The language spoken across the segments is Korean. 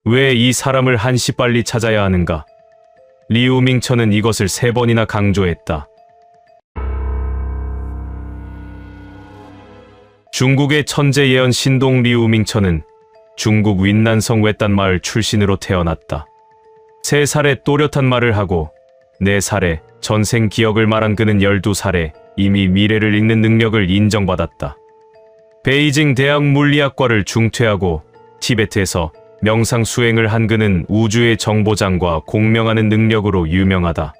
왜 이 사람을 한시 빨리 찾아야 하는가? 리우밍천은 이것을 3번이나 강조했다. 중국의 천재 예언 신동 리우밍천은 중국 윈난성 외딴 마을 출신으로 태어났다. 3살에 또렷한 말을 하고 4살에 전생 기억을 말한 그는 12살에 이미 미래를 읽는 능력을 인정받았다. 베이징 대학 물리학과를 중퇴하고 티베트에서 명상 수행을 한 그는 우주의 정보장과 공명하는 능력으로 유명하다.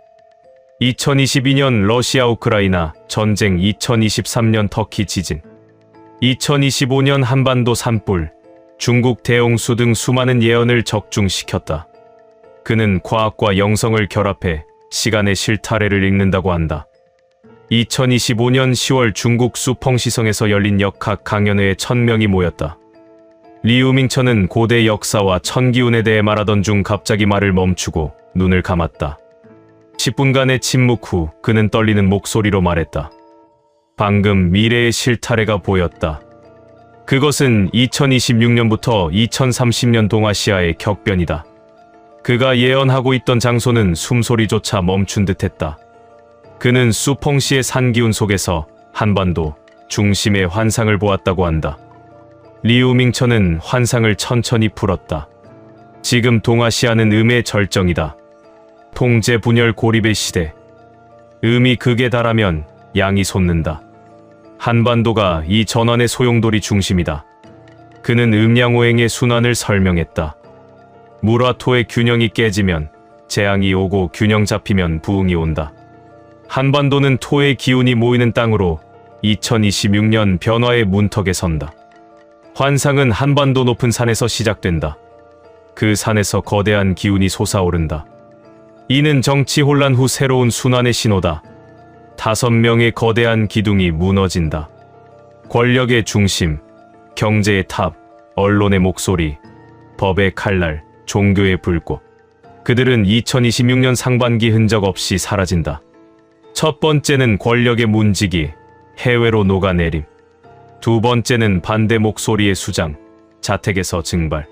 2022년 러시아 우크라이나 전쟁, 2023년 터키 지진, 2025년 한반도 산불, 중국 대홍수 등 수많은 예언을 적중시켰다. 그는 과학과 영성을 결합해 시간의 실타래를 읽는다고 한다. 2025년 10월 중국 수펑시성에서 열린 역학 강연회에 1000명이 모였다. 리우밍천은 고대 역사와 천기운에 대해 말하던 중 갑자기 말을 멈추고 눈을 감았다. 10분간의 침묵 후 그는 떨리는 목소리로 말했다. 방금 미래의 실타래가 보였다. 그것은 2026년부터 2030년 동아시아의 격변이다. 그가 예언하고 있던 장소는 숨소리조차 멈춘 듯했다. 그는 수펑시의 산기운 속에서 한반도 중심의 환상을 보았다고 한다. 리우밍천은 환상을 천천히 풀었다. 지금 동아시아는 음의 절정이다. 통제 분열 고립의 시대. 음이 극에 달하면 양이 솟는다. 한반도가 이 전환의 소용돌이 중심이다. 그는 음양오행의 순환을 설명했다. 물과 토의 균형이 깨지면 재앙이 오고 균형 잡히면 부흥이 온다. 한반도는 토의 기운이 모이는 땅으로 2026년 변화의 문턱에 선다. 환상은 한반도 높은 산에서 시작된다. 그 산에서 거대한 기운이 솟아오른다. 이는 정치 혼란 후 새로운 순환의 신호다. 5명의 거대한 기둥이 무너진다. 권력의 중심, 경제의 탑, 언론의 목소리, 법의 칼날, 종교의 불꽃. 그들은 2026년 상반기 흔적 없이 사라진다. 첫 번째는 권력의 문지기, 해외로 녹아내림. 두 번째는 반대 목소리의 수장, 자택에서 증발.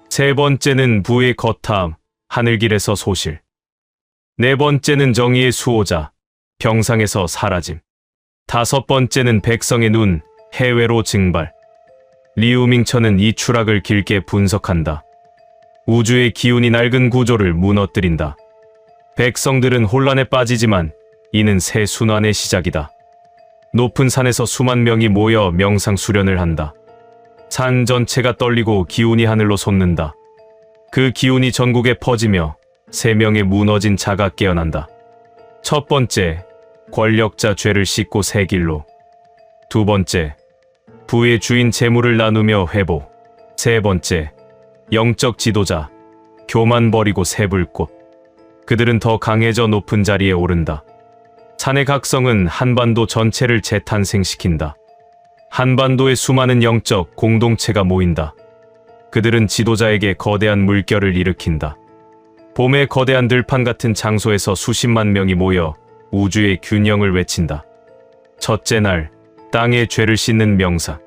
세 번째는 부의 거탐, 하늘길에서 소실. 네 번째는 정의의 수호자, 병상에서 사라짐. 다섯 번째는 백성의 눈, 해외로 증발. 리우밍천은 이 추락을 길게 분석한다. 우주의 기운이 낡은 구조를 무너뜨린다. 백성들은 혼란에 빠지지만 이는 새 순환의 시작이다. 높은 산에서 수만 명이 모여 명상 수련을 한다. 산 전체가 떨리고 기운이 하늘로 솟는다. 그 기운이 전국에 퍼지며 3명의 무너진 자가 깨어난다. 첫 번째, 권력자 죄를 씻고 새 길로. 두 번째, 부의 주인 재물을 나누며 회복. 세 번째, 영적 지도자, 교만 버리고 새 불꽃. 그들은 더 강해져 높은 자리에 오른다. 산의 각성은 한반도 전체를 재탄생시킨다. 한반도의 수많은 영적 공동체가 모인다. 그들은 지도자에게 거대한 물결을 일으킨다. 봄의 거대한 들판 같은 장소에서 수십만 명이 모여 우주의 균형을 외친다. 첫째 날, 땅의 죄를 씻는 명상.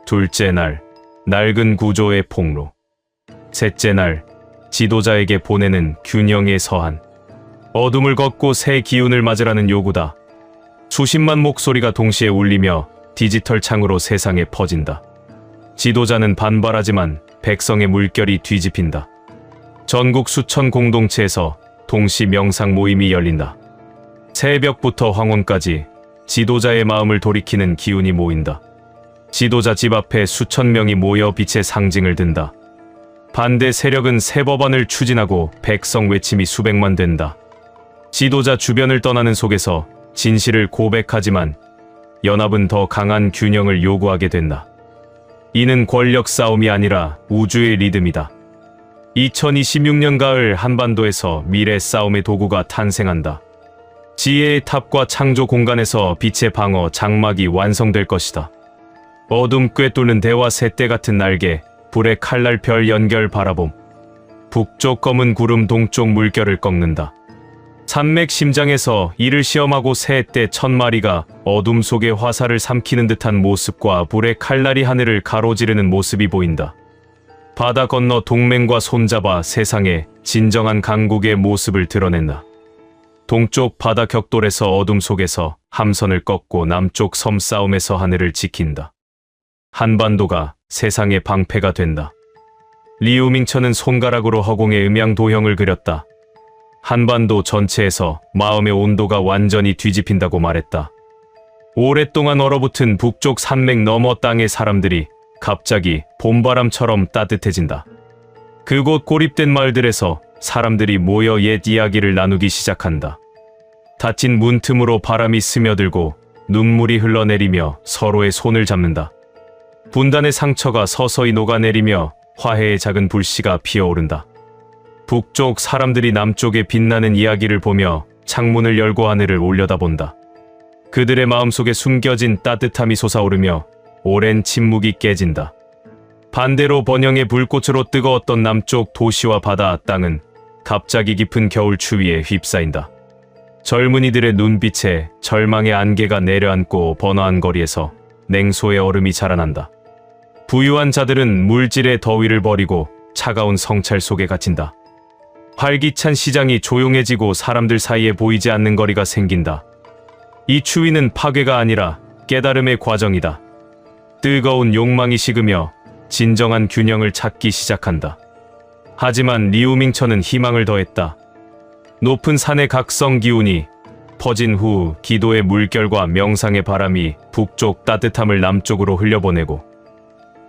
둘째 날, 낡은 구조의 폭로. 셋째 날, 지도자에게 보내는 균형의 서한. 어둠을 걷고 새 기운을 맞으라는 요구다. 수십만 목소리가 동시에 울리며 디지털 창으로 세상에 퍼진다. 지도자는 반발하지만 백성의 물결이 뒤집힌다. 전국 수천 공동체에서 동시 명상 모임이 열린다. 새벽부터 황혼까지 지도자의 마음을 돌이키는 기운이 모인다. 지도자 집 앞에 수천 명이 모여 빛의 상징을 든다. 반대 세력은 새 법안을 추진하고 백성 외침이 수백만 된다. 지도자 주변을 떠나는 속에서 진실을 고백하지만 연합은 더 강한 균형을 요구하게 된다. 이는 권력 싸움이 아니라 우주의 리듬이다. 2026년 가을 한반도에서 미래 싸움의 도구가 탄생한다. 지혜의 탑과 창조 공간에서 빛의 방어 장막이 완성될 것이다. 어둠 꿰뚫는 대화 새떼 같은 날개, 불의 칼날 별 연결 바라봄. 북쪽 검은 구름 동쪽 물결을 꺾는다. 산맥 심장에서 이를 시험하고 새 떼 1000마리가 어둠 속에 화살을 삼키는 듯한 모습과 불의 칼날이 하늘을 가로지르는 모습이 보인다. 바다 건너 동맹과 손잡아 세상에 진정한 강국의 모습을 드러낸다. 동쪽 바다 격돌에서 어둠 속에서 함선을 꺾고 남쪽 섬싸움에서 하늘을 지킨다. 한반도가 세상의 방패가 된다. 리우밍천은 손가락으로 허공에 음양 도형을 그렸다. 한반도 전체에서 마음의 온도가 완전히 뒤집힌다고 말했다. 오랫동안 얼어붙은 북쪽 산맥 너머 땅의 사람들이 갑자기 봄바람처럼 따뜻해진다. 그곳 고립된 마을들에서 사람들이 모여 옛 이야기를 나누기 시작한다. 닫힌 문틈으로 바람이 스며들고 눈물이 흘러내리며 서로의 손을 잡는다. 분단의 상처가 서서히 녹아내리며 화해의 작은 불씨가 피어오른다. 북쪽 사람들이 남쪽의 빛나는 이야기를 보며 창문을 열고 하늘을 올려다본다. 그들의 마음속에 숨겨진 따뜻함이 솟아오르며 오랜 침묵이 깨진다. 반대로 번영의 불꽃으로 뜨거웠던 남쪽 도시와 바다 땅은 갑자기 깊은 겨울 추위에 휩싸인다. 젊은이들의 눈빛에 절망의 안개가 내려앉고 번화한 거리에서 냉소의 얼음이 자라난다. 부유한 자들은 물질의 더위를 버리고 차가운 성찰 속에 갇힌다. 활기찬 시장이 조용해지고 사람들 사이에 보이지 않는 거리가 생긴다. 이 추위는 파괴가 아니라 깨달음의 과정이다. 뜨거운 욕망이 식으며 진정한 균형을 찾기 시작한다. 하지만 리우밍천은 희망을 더했다. 높은 산의 각성 기운이 퍼진 후 기도의 물결과 명상의 바람이 북쪽 따뜻함을 남쪽으로 흘려보내고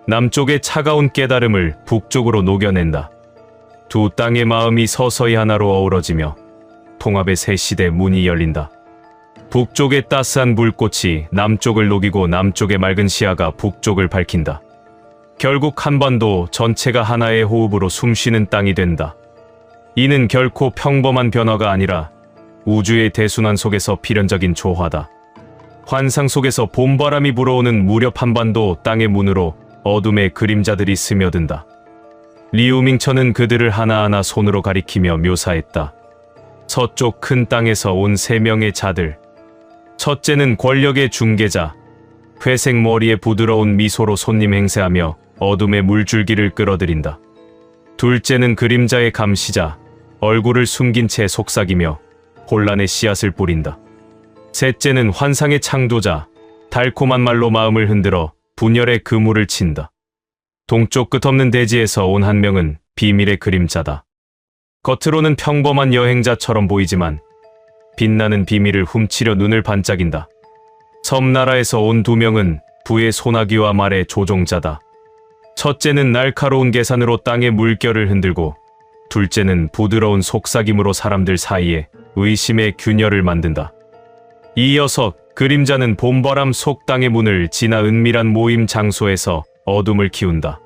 남쪽의 차가운 깨달음을 북쪽으로 녹여낸다. 두 땅의 마음이 서서히 하나로 어우러지며 통합의 새 시대 문이 열린다. 북쪽의 따스한 불꽃이 남쪽을 녹이고 남쪽의 맑은 시야가 북쪽을 밝힌다. 결국 한반도 전체가 하나의 호흡으로 숨쉬는 땅이 된다. 이는 결코 평범한 변화가 아니라 우주의 대순환 속에서 필연적인 조화다. 환상 속에서 봄바람이 불어오는 무렵 한반도 땅의 문으로 어둠의 그림자들이 스며든다. 리우밍천은 그들을 하나하나 손으로 가리키며 묘사했다. 서쪽 큰 땅에서 온 3명의 자들. 첫째는 권력의 중개자. 회색 머리에 부드러운 미소로 손님 행세하며 어둠의 물줄기를 끌어들인다. 둘째는 그림자의 감시자. 얼굴을 숨긴 채 속삭이며 혼란의 씨앗을 뿌린다. 셋째는 환상의 창조자. 달콤한 말로 마음을 흔들어 분열의 그물을 친다. 동쪽 끝없는 대지에서 온 한 명은 비밀의 그림자다. 겉으로는 평범한 여행자처럼 보이지만 빛나는 비밀을 훔치려 눈을 반짝인다. 섬나라에서 온 2명은 부의 소나기와 말의 조종자다. 첫째는 날카로운 계산으로 땅의 물결을 흔들고 둘째는 부드러운 속삭임으로 사람들 사이에 의심의 균열을 만든다. 이어서 그림자는 봄바람 속 땅의 문을 지나 은밀한 모임 장소에서 어둠을 키운다.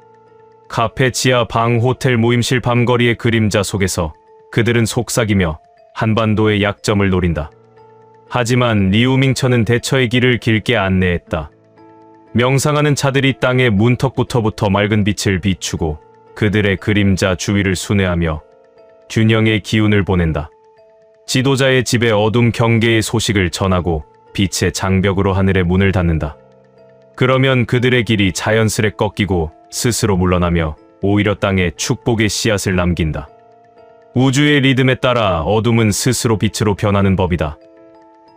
카페 지하 방 호텔 모임실 밤거리의 그림자 속에서 그들은 속삭이며 한반도의 약점을 노린다. 하지만 리우밍천은 대처의 길을 길게 안내했다. 명상하는 자들이 땅의 문턱부터부터 맑은 빛을 비추고 그들의 그림자 주위를 순회하며 균형의 기운을 보낸다. 지도자의 집에 어둠 경계의 소식을 전하고 빛의 장벽으로 하늘의 문을 닫는다. 그러면 그들의 길이 자연스레 꺾이고 스스로 물러나며 오히려 땅에 축복의 씨앗을 남긴다. 우주의 리듬에 따라 어둠은 스스로 빛으로 변하는 법이다.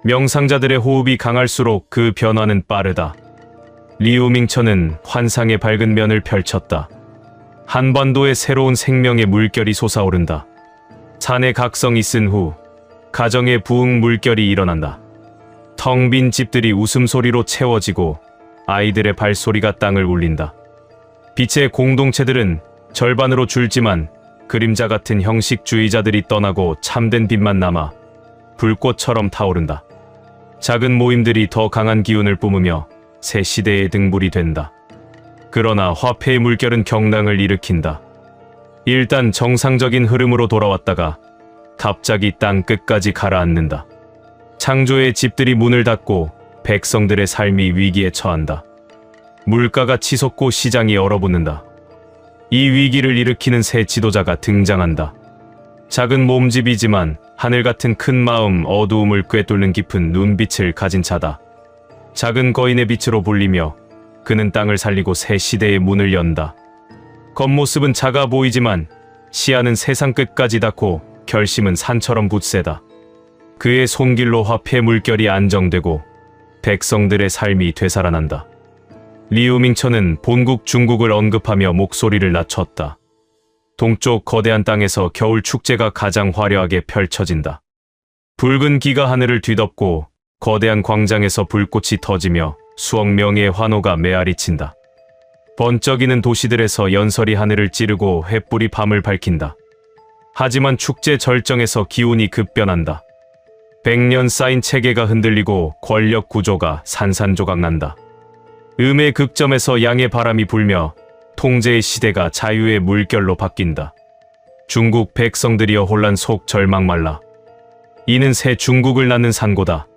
명상자들의 호흡이 강할수록 그 변화는 빠르다. 리우밍천은 환상의 밝은 면을 펼쳤다. 한반도의 새로운 생명의 물결이 솟아오른다. 산의 각성이 쓴 후 가정의 부흥 물결이 일어난다. 텅 빈 집들이 웃음소리로 채워지고 아이들의 발소리가 땅을 울린다. 빛의 공동체들은 절반으로 줄지만 그림자 같은 형식주의자들이 떠나고 참된 빛만 남아 불꽃처럼 타오른다. 작은 모임들이 더 강한 기운을 뿜으며 새 시대의 등불이 된다. 그러나 화폐의 물결은 경랑을 일으킨다. 일단 정상적인 흐름으로 돌아왔다가 갑자기 땅 끝까지 가라앉는다. 창조의 집들이 문을 닫고 백성들의 삶이 위기에 처한다. 물가가 치솟고 시장이 얼어붙는다. 이 위기를 일으키는 새 지도자가 등장한다. 작은 몸집이지만 하늘 같은 큰 마음, 어두움을 꿰뚫는 깊은 눈빛을 가진 자다. 작은 거인의 빛으로 불리며 그는 땅을 살리고 새 시대의 문을 연다. 겉모습은 작아 보이지만 시야는 세상 끝까지 닿고 결심은 산처럼 굳세다. 그의 손길로 화폐 물결이 안정되고 백성들의 삶이 되살아난다. 리우밍천은 본국 중국을 언급하며 목소리를 낮췄다. 동쪽 거대한 땅에서 겨울 축제가 가장 화려하게 펼쳐진다. 붉은 기가 하늘을 뒤덮고 거대한 광장에서 불꽃이 터지며 수억 명의 환호가 메아리친다. 번쩍이는 도시들에서 연설이 하늘을 찌르고 횃불이 밤을 밝힌다. 하지만 축제 절정에서 기운이 급변한다. 100년 쌓인 체계가 흔들리고 권력 구조가 산산조각난다. 음의 극점에서 양의 바람이 불며 통제의 시대가 자유의 물결로 바뀐다. 중국 백성들이여 혼란 속 절망 말라. 이는 새 중국을 낳는 산고다.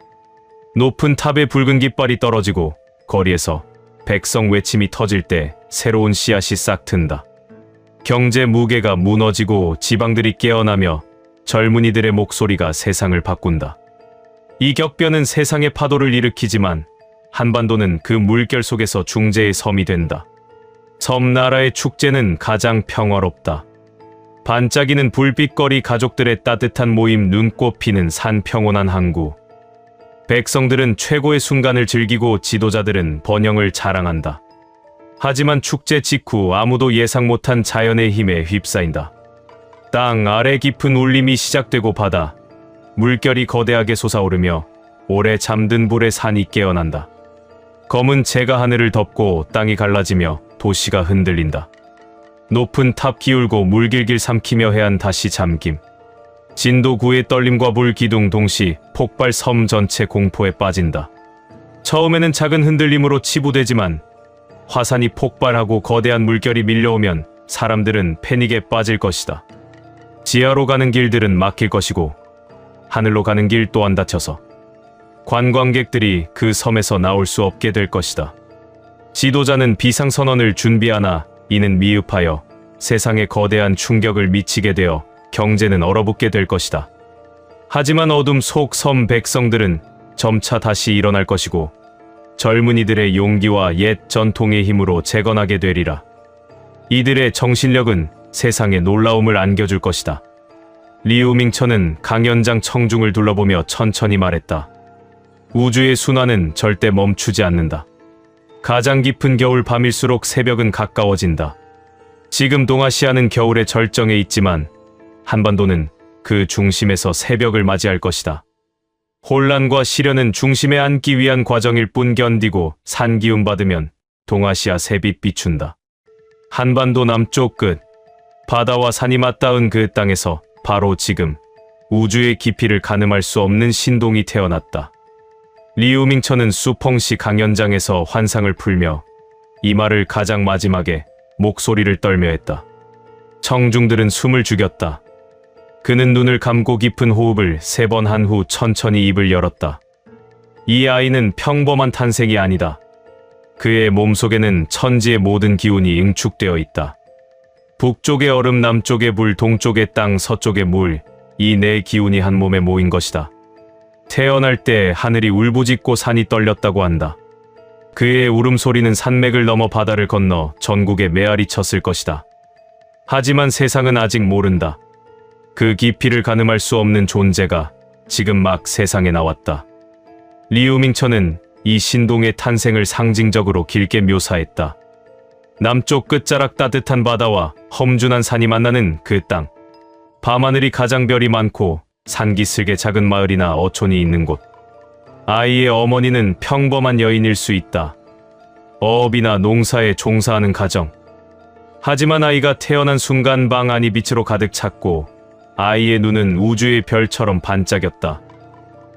높은 탑에 붉은 깃발이 떨어지고 거리에서 백성 외침이 터질 때 새로운 씨앗이 싹 튼다. 경제 무게가 무너지고 지방들이 깨어나며 젊은이들의 목소리가 세상을 바꾼다. 이 격변은 세상의 파도를 일으키지만 한반도는 그 물결 속에서 중재의 섬이 된다. 섬나라의 축제는 가장 평화롭다. 반짝이는 불빛거리 가족들의 따뜻한 모임 눈꽃 피는 산 평온한 항구. 백성들은 최고의 순간을 즐기고 지도자들은 번영을 자랑한다. 하지만 축제 직후 아무도 예상 못한 자연의 힘에 휩싸인다. 땅 아래 깊은 울림이 시작되고 바다, 물결이 거대하게 솟아오르며 오래 잠든 불의 산이 깨어난다. 검은 재가 하늘을 덮고 땅이 갈라지며 도시가 흔들린다. 높은 탑 기울고 물길길 삼키며 해안 다시 잠김. 진도 9의 떨림과 불기둥 동시 폭발 섬 전체 공포에 빠진다. 처음에는 작은 흔들림으로 치부되지만 화산이 폭발하고 거대한 물결이 밀려오면 사람들은 패닉에 빠질 것이다. 지하로 가는 길들은 막힐 것이고 하늘로 가는 길 또한 닫혀서 관광객들이 그 섬에서 나올 수 없게 될 것이다. 지도자는 비상선언을 준비하나 이는 미흡하여 세상에 거대한 충격을 미치게 되어 경제는 얼어붙게 될 것이다. 하지만 어둠 속 섬 백성들은 점차 다시 일어날 것이고 젊은이들의 용기와 옛 전통의 힘으로 재건하게 되리라. 이들의 정신력은 세상에 놀라움을 안겨줄 것이다. 리우밍천은 강연장 청중을 둘러보며 천천히 말했다. 우주의 순환은 절대 멈추지 않는다. 가장 깊은 겨울 밤일수록 새벽은 가까워진다. 지금 동아시아는 겨울의 절정에 있지만 한반도는 그 중심에서 새벽을 맞이할 것이다. 혼란과 시련은 중심에 앉기 위한 과정일 뿐 견디고 산 기운 받으면 동아시아 새빛 비춘다. 한반도 남쪽 끝, 바다와 산이 맞닿은 그 땅에서 바로 지금 우주의 깊이를 가늠할 수 없는 신동이 태어났다. 리우밍천은 수펑시 강연장에서 환상을 풀며 이 말을 가장 마지막에 목소리를 떨며 했다. 청중들은 숨을 죽였다. 그는 눈을 감고 깊은 호흡을 3번 한 후 천천히 입을 열었다. 이 아이는 평범한 탄생이 아니다. 그의 몸속에는 천지의 모든 기운이 응축되어 있다. 북쪽의 얼음, 남쪽의 불, 동쪽의 땅, 서쪽의 물, 이 네 기운이 한 몸에 모인 것이다. 태어날 때 하늘이 울부짖고 산이 떨렸다고 한다. 그의 울음소리는 산맥을 넘어 바다를 건너 전국에 메아리 쳤을 것이다. 하지만 세상은 아직 모른다. 그 깊이를 가늠할 수 없는 존재가 지금 막 세상에 나왔다. 리우밍천은 이 신동의 탄생을 상징적으로 길게 묘사했다. 남쪽 끝자락 따뜻한 바다와 험준한 산이 만나는 그 땅. 밤하늘이 가장 별이 많고 산기슭에 작은 마을이나 어촌이 있는 곳. 아이의 어머니는 평범한 여인일 수 있다. 어업이나 농사에 종사하는 가정. 하지만 아이가 태어난 순간 방 안이 빛으로 가득 찼고 아이의 눈은 우주의 별처럼 반짝였다.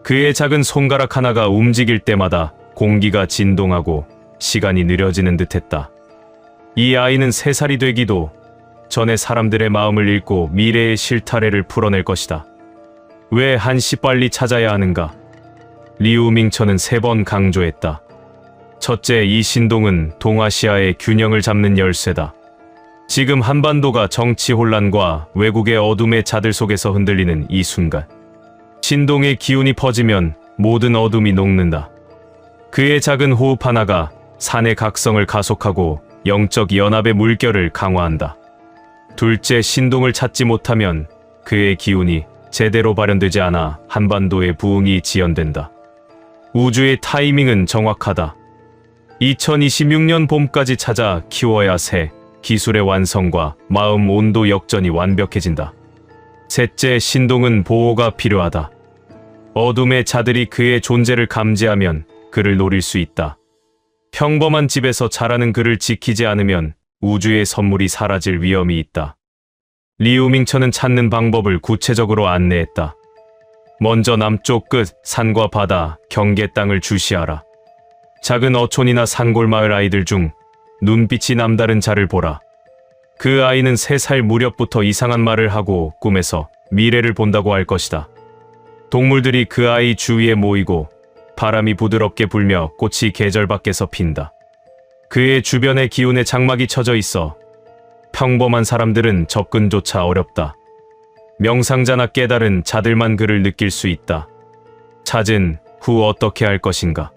그의 작은 손가락 하나가 움직일 때마다 공기가 진동하고 시간이 느려지는 듯했다. 이 아이는 3살이 되기도 전에 사람들의 마음을 읽고 미래의 실타래를 풀어낼 것이다. 왜 한시 빨리 찾아야 하는가? 리우밍천은 3번 강조했다. 첫째, 이 신동은 동아시아의 균형을 잡는 열쇠다. 지금 한반도가 정치 혼란과 외국의 어둠의 자들 속에서 흔들리는 이 순간. 신동의 기운이 퍼지면 모든 어둠이 녹는다. 그의 작은 호흡 하나가 산의 각성을 가속하고 영적 연합의 물결을 강화한다. 둘째, 신동을 찾지 못하면 그의 기운이 제대로 발현되지 않아 한반도의 부흥이 지연된다. 우주의 타이밍은 정확하다. 2026년 봄까지 찾아 키워야 새 기술의 완성과 마음 온도 역전이 완벽해진다. 셋째, 신동은 보호가 필요하다. 어둠의 자들이 그의 존재를 감지하면 그를 노릴 수 있다. 평범한 집에서 자라는 그를 지키지 않으면 우주의 선물이 사라질 위험이 있다. 리우밍천은 찾는 방법을 구체적으로 안내했다. 먼저 남쪽 끝 산과 바다, 경계 땅을 주시하라. 작은 어촌이나 산골 마을 아이들 중 눈빛이 남다른 자를 보라. 그 아이는 3살 무렵부터 이상한 말을 하고 꿈에서 미래를 본다고 할 것이다. 동물들이 그 아이 주위에 모이고 바람이 부드럽게 불며 꽃이 계절 밖에서 핀다. 그의 주변에 기운의 장막이 쳐져 있어 평범한 사람들은 접근조차 어렵다. 명상자나 깨달은 자들만 그를 느낄 수 있다. 찾은 후 어떻게 할 것인가?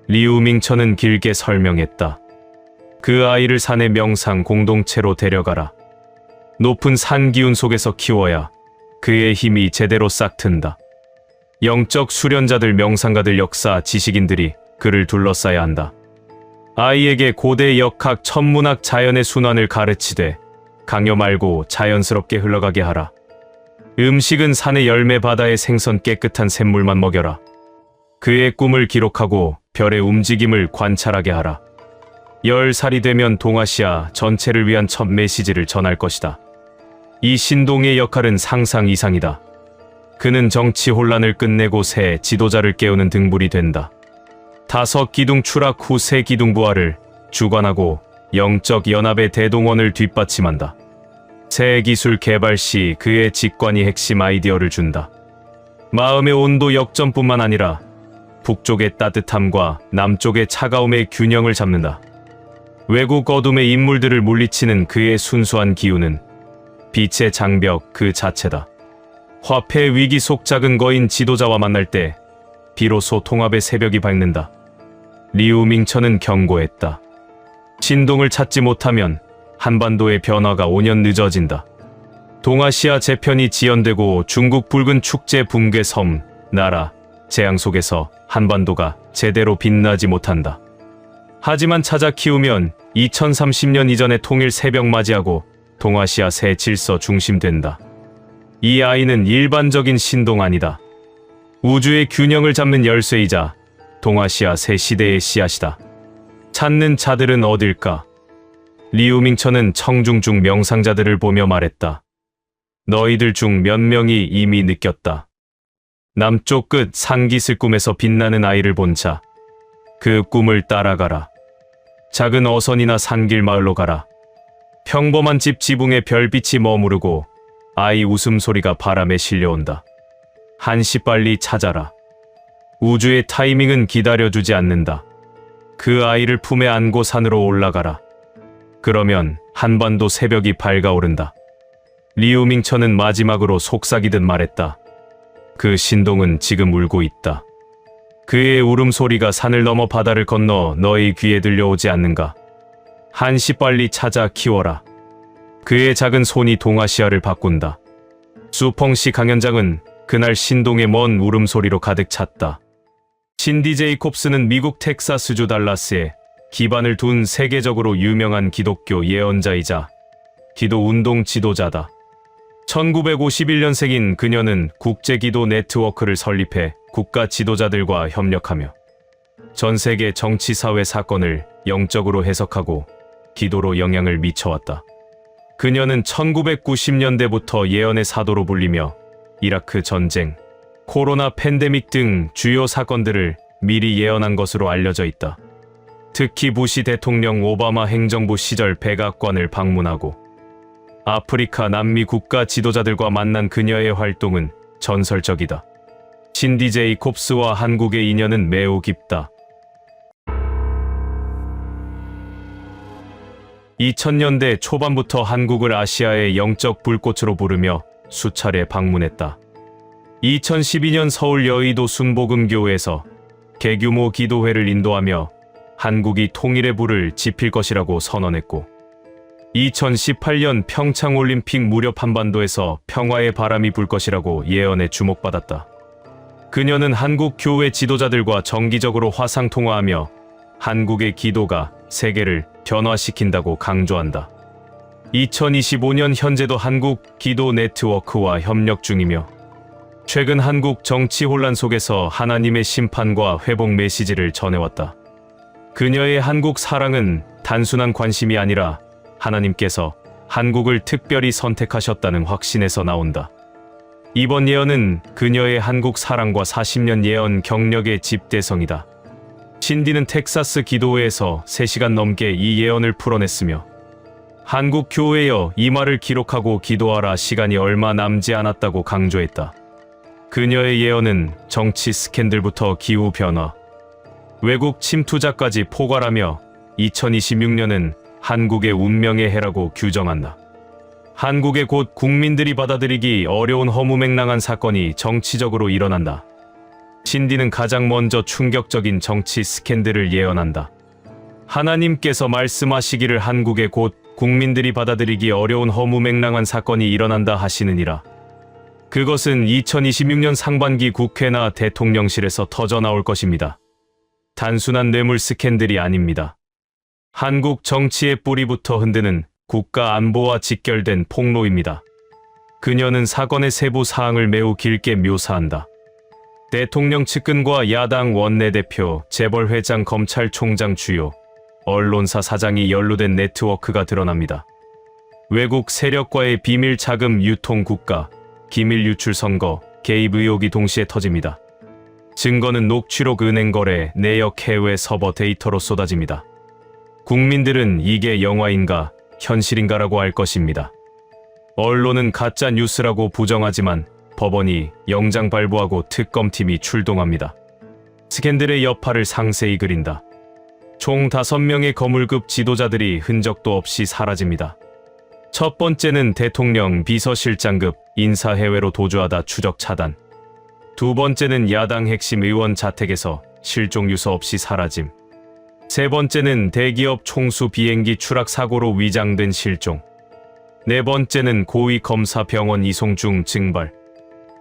리우밍천은 길게 설명했다. 그 아이를 산의 명상 공동체로 데려가라. 높은 산 기운 속에서 키워야 그의 힘이 제대로 싹튼다. 영적 수련자들, 명상가들, 역사, 지식인들이 그를 둘러싸야 한다. 아이에게 고대 역학, 천문학, 자연의 순환을 가르치되 강요 말고 자연스럽게 흘러가게 하라. 음식은 산의 열매, 바다의 생선, 깨끗한 샘물만 먹여라. 그의 꿈을 기록하고 별의 움직임을 관찰하게 하라. 10살이 되면 동아시아 전체를 위한 첫 메시지를 전할 것이다. 이 신동의 역할은 상상 이상이다. 그는 정치 혼란을 끝내고 새 지도자를 깨우는 등불이 된다. 5 기둥 추락 후 새 기둥 부활을 주관하고 영적 연합의 대동원을 뒷받침한다. 새 기술 개발 시 그의 직관이 핵심 아이디어를 준다. 마음의 온도 역전뿐만 아니라 북쪽의 따뜻함과 남쪽의 차가움의 균형을 잡는다. 외국 어둠의 인물들을 물리치는 그의 순수한 기운은 빛의 장벽 그 자체다. 화폐 위기 속 작은 거인 지도자와 만날 때 비로소 통합의 새벽이 밝는다. 리우밍천은 경고했다. 신동을 찾지 못하면 한반도의 변화가 5년 늦어진다. 동아시아 재편이 지연되고 중국 붉은 축제 붕괴 섬, 나라, 재앙 속에서 한반도가 제대로 빛나지 못한다. 하지만 찾아 키우면 2030년 이전의 통일 새벽 맞이하고 동아시아 새 질서 중심된다. 이 아이는 일반적인 신동 아니다. 우주의 균형을 잡는 열쇠이자 동아시아 새 시대의 씨앗이다. 찾는 자들은 어딜까? 리우밍천은 청중중 명상자들을 보며 말했다. 너희들 중 몇 명이 이미 느꼈다. 남쪽 끝 산기슭 꿈에서 빛나는 아이를 본 자. 그 꿈을 따라가라. 작은 어선이나 산길 마을로 가라. 평범한 집 지붕에 별빛이 머무르고 아이 웃음소리가 바람에 실려온다. 한시 빨리 찾아라. 우주의 타이밍은 기다려주지 않는다. 그 아이를 품에 안고 산으로 올라가라. 그러면 한반도 새벽이 밝아오른다. 리우밍천은 마지막으로 속삭이듯 말했다. 그 신동은 지금 울고 있다. 그의 울음소리가 산을 넘어 바다를 건너 너희 귀에 들려오지 않는가? 한시 빨리 찾아 키워라. 그의 작은 손이 동아시아를 바꾼다. 수펑시 강연장은 그날 신동의 먼 울음소리로 가득 찼다. 신디 제이콥스는 미국 텍사스주 달라스에 기반을 둔 세계적으로 유명한 기독교 예언자이자 기도운동 지도자다. 1951년생인 그녀는 국제기도 네트워크를 설립해 국가 지도자들과 협력하며 전 세계 정치 사회 사건을 영적으로 해석하고 기도로 영향을 미쳐왔다. 그녀는 1990년대부터 예언의 사도로 불리며 이라크 전쟁, 코로나 팬데믹 등 주요 사건들을 미리 예언한 것으로 알려져 있다. 특히 부시 대통령 오바마 행정부 시절 백악관을 방문하고 아프리카, 남미 국가 지도자들과 만난 그녀의 활동은 전설적이다. 신디 제이콥스와 한국의 인연은 매우 깊다. 2000년대 초반부터 한국을 아시아의 영적 불꽃으로 부르며 수차례 방문했다. 2012년 서울 여의도 순복음교회에서 개규모 기도회를 인도하며 한국이 통일의 불을 지필 것이라고 선언했고 2018년 평창올림픽 무렵 한반도에서 평화의 바람이 불 것이라고 예언에 주목받았다. 그녀는 한국 교회 지도자들과 정기적으로 화상통화하며 한국의 기도가 세계를 변화시킨다고 강조한다. 2025년 현재도 한국 기도 네트워크와 협력 중이며 최근 한국 정치 혼란 속에서 하나님의 심판과 회복 메시지를 전해왔다. 그녀의 한국 사랑은 단순한 관심이 아니라 하나님께서 한국을 특별히 선택하셨다는 확신에서 나온다. 이번 예언은 그녀의 한국 사랑과 40년 예언 경력의 집대성이다. 신디는 텍사스 기도회에서 3시간 넘게 이 예언을 풀어냈으며 한국 교회여 이 말을 기록하고 기도하라 시간이 얼마 남지 않았다고 강조했다. 그녀의 예언은 정치 스캔들부터 기후변화, 외국 침투자까지 포괄하며 2026년은 한국의 운명의 해라고 규정한다. 한국에 곧 국민들이 받아들이기 어려운 허무맹랑한 사건이 정치적으로 일어난다. 신디는 가장 먼저 충격적인 정치 스캔들을 예언한다. 하나님께서 말씀하시기를 한국에 곧 국민들이 받아들이기 어려운 허무맹랑한 사건이 일어난다 하시느니라. 그것은 2026년 상반기 국회나 대통령실에서 터져나올 것입니다. 단순한 뇌물 스캔들이 아닙니다. 한국 정치의 뿌리부터 흔드는 국가 안보와 직결된 폭로입니다. 그녀는 사건의 세부 사항을 매우 길게 묘사한다. 대통령 측근과 야당 원내대표, 재벌회장, 검찰총장 주요 언론사 사장이 연루된 네트워크가 드러납니다. 외국 세력과의 비밀 자금 유통 국가, 기밀 유출 선거, 개입 의혹이 동시에 터집니다. 증거는 녹취록, 은행 거래, 내역 해외 서버 데이터로 쏟아집니다. 국민들은 이게 영화인가 현실인가라고 할 것입니다. 언론은 가짜 뉴스라고 부정하지만 법원이 영장 발부하고 특검팀이 출동합니다. 스캔들의 여파를 상세히 그린다. 총 5명의 거물급 지도자들이 흔적도 없이 사라집니다. 첫 번째는 대통령 비서실장급 인사해외로 도주하다 추적 차단. 두 번째는 야당 핵심 의원 자택에서 실종 유서 없이 사라짐. 세 번째는 대기업 총수 비행기 추락 사고로 위장된 실종. 네 번째는 고위 검사 병원 이송 중 증발.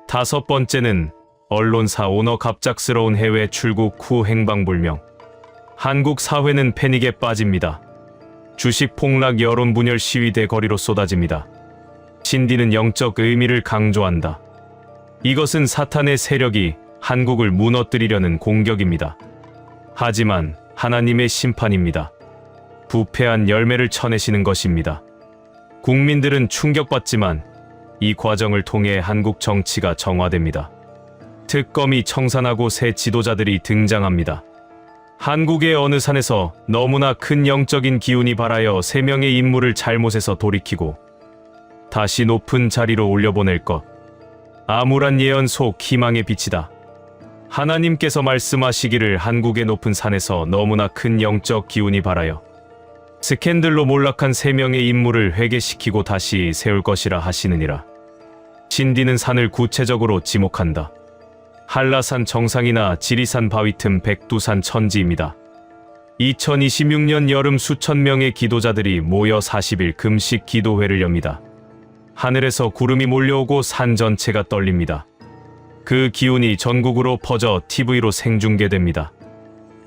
다섯 번째는 언론사 오너 갑작스러운 해외 출국 후 행방불명. 한국 사회는 패닉에 빠집니다. 주식 폭락, 여론 분열, 시위대 거리로 쏟아집니다. 신디는 영적 의미를 강조한다. 이것은 사탄의 세력이 한국을 무너뜨리려는 공격입니다. 하지만 하나님의 심판입니다. 부패한 열매를 쳐내시는 것입니다. 국민들은 충격받지만 이 과정을 통해 한국 정치가 정화됩니다. 특검이 청산하고 새 지도자들이 등장합니다. 한국의 어느 산에서 너무나 큰 영적인 기운이 발하여 3명의 인물을 잘못해서 돌이키고 다시 높은 자리로 올려보낼 것. 암울한 예언 속 희망의 빛이다. 하나님께서 말씀하시기를 한국의 높은 산에서 너무나 큰 영적 기운이 발하여 스캔들로 몰락한 3명의 인물을 회개시키고 다시 세울 것이라 하시느니라. 신디는 산을 구체적으로 지목한다. 한라산 정상이나 지리산 바위 틈 백두산 천지입니다. 2026년 여름 수천 명의 기도자들이 모여 40일 금식 기도회를 엽니다. 하늘에서 구름이 몰려오고 산 전체가 떨립니다. 그 기운이 전국으로 퍼져 TV로 생중계됩니다.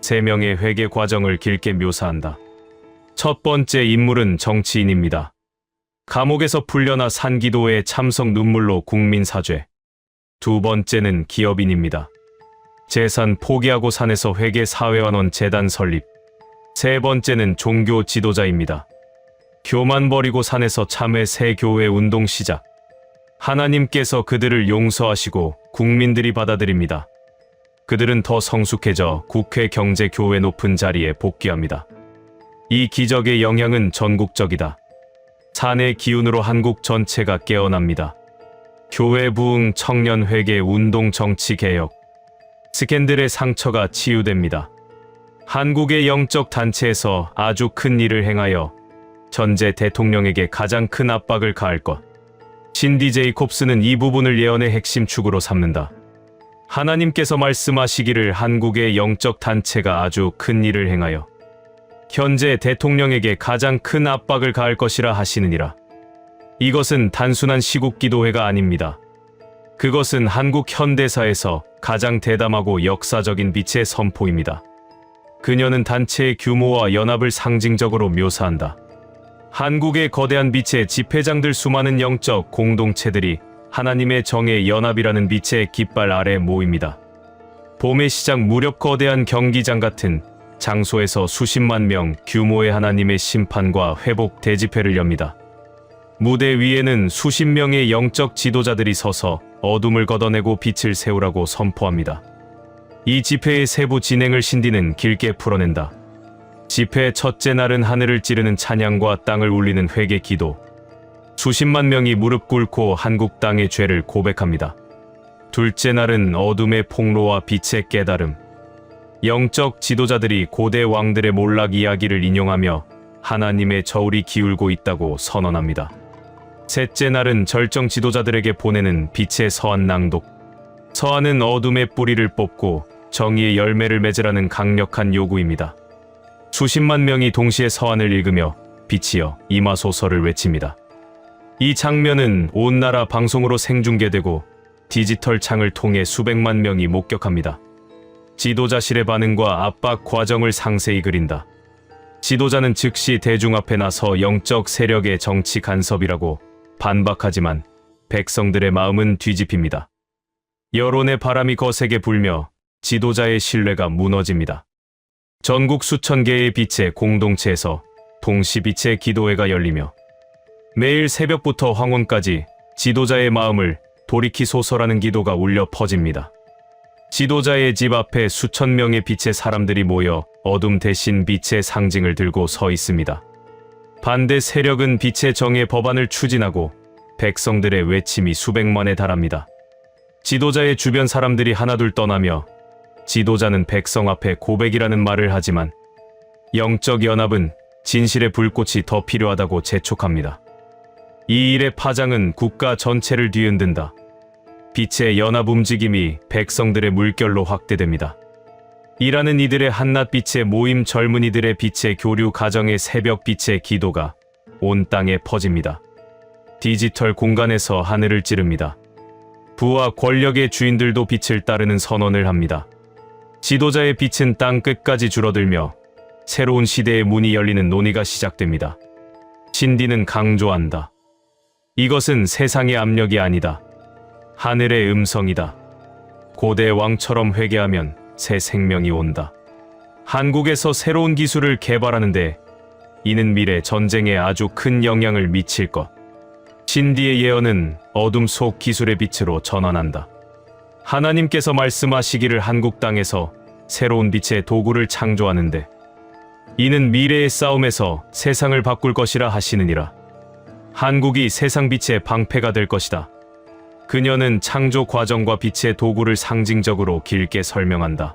3명의 회개 과정을 길게 묘사한다. 첫 번째 인물은 정치인입니다. 감옥에서 풀려나 산기도회에 참석, 눈물로 국민 사죄. 두 번째는 기업인입니다. 재산 포기하고 산에서 회계 사회환원 재단 설립. 세 번째는 종교 지도자입니다. 교만 버리고 산에서 참회 새 교회 운동 시작. 하나님께서 그들을 용서하시고 국민들이 받아들입니다. 그들은 더 성숙해져 국회 경제교회 높은 자리에 복귀합니다. 이 기적의 영향은 전국적이다. 산의 기운으로 한국 전체가 깨어납니다. 교회 부흥, 청년 회개, 운동, 정치 개혁. 스캔들의 상처가 치유됩니다. 한국의 영적 단체에서 아주 큰 일을 행하여 전제 대통령에게 가장 큰 압박을 가할 것. 신디 제이콥스는 이 부분을 예언의 핵심 축으로 삼는다. 하나님께서 말씀하시기를 한국의 영적 단체가 아주 큰 일을 행하여 현재 대통령에게 가장 큰 압박을 가할 것이라 하시느니라. 이것은 단순한 시국기도회가 아닙니다. 그것은 한국 현대사에서 가장 대담하고 역사적인 빛의 선포입니다. 그녀는 단체의 규모와 연합을 상징적으로 묘사한다. 한국의 거대한 빛의 집회장들, 수많은 영적 공동체들이 하나님의 정의 연합이라는 빛의 깃발 아래 모입니다. 봄의 시작 무렵 거대한 경기장 같은 장소에서 수십만 명 규모의 하나님의 심판과 회복 대집회를 엽니다. 무대 위에는 수십 명의 영적 지도자들이 서서 어둠을 걷어내고 빛을 세우라고 선포합니다. 이 집회의 세부 진행을 신디는 길게 풀어낸다. 집회 첫째 날은 하늘을 찌르는 찬양과 땅을 울리는 회개 기도. 수십만 명이 무릎 꿇고 한국 땅의 죄를 고백합니다. 둘째 날은 어둠의 폭로와 빛의 깨달음. 영적 지도자들이 고대 왕들의 몰락 이야기를 인용하며 하나님의 저울이 기울고 있다고 선언합니다. 셋째 날은 절정 지도자들에게 보내는 빛의 서한 낭독. 서한은 어둠의 뿌리를 뽑고 정의의 열매를 맺으라는 강력한 요구입니다. 수십만 명이 동시에 서한을 읽으며 빛이여 임하소서를 외칩니다. 이 장면은 온 나라 방송으로 생중계되고 디지털 창을 통해 수백만 명이 목격합니다. 지도자실의 반응과 압박 과정을 상세히 그린다. 지도자는 즉시 대중 앞에 나서 영적 세력의 정치 간섭이라고 반박하지만 백성들의 마음은 뒤집힙니다. 여론의 바람이 거세게 불며 지도자의 신뢰가 무너집니다. 전국 수천 개의 빛의 공동체에서 동시 빛의 기도회가 열리며 매일 새벽부터 황혼까지 지도자의 마음을 돌이키소서라는 기도가 울려 퍼집니다. 지도자의 집 앞에 수천 명의 빛의 사람들이 모여 어둠 대신 빛의 상징을 들고 서 있습니다. 반대 세력은 빛의 정의 법안을 추진하고 백성들의 외침이 수백만에 달합니다. 지도자의 주변 사람들이 하나둘 떠나며 지도자는 백성 앞에 고백이라는 말을 하지만 영적 연합은 진실의 불꽃이 더 필요하다고 재촉합니다. 이 일의 파장은 국가 전체를 뒤흔든다. 빛의 연합 움직임이 백성들의 물결로 확대됩니다. 일하는 이들의 한낮 빛의 모임, 젊은이들의 빛의 교류, 가정의 새벽 빛의 기도가 온 땅에 퍼집니다. 디지털 공간에서 하늘을 찌릅니다. 부와 권력의 주인들도 빛을 따르는 선언을 합니다. 지도자의 빛은 땅 끝까지 줄어들며 새로운 시대의 문이 열리는 논의가 시작됩니다. 신디는 강조한다. 이것은 세상의 압력이 아니다. 하늘의 음성이다. 고대 왕처럼 회개하면 새 생명이 온다. 한국에서 새로운 기술을 개발하는데 이는 미래 전쟁에 아주 큰 영향을 미칠 것. 신디의 예언은 어둠 속 기술의 빛으로 전환한다. 하나님께서 말씀하시기를 한국 땅에서 새로운 빛의 도구를 창조하는데 이는 미래의 싸움에서 세상을 바꿀 것이라 하시느니라. 한국이 세상 빛의 방패가 될 것이다. 그녀는 창조 과정과 빛의 도구를 상징적으로 길게 설명한다.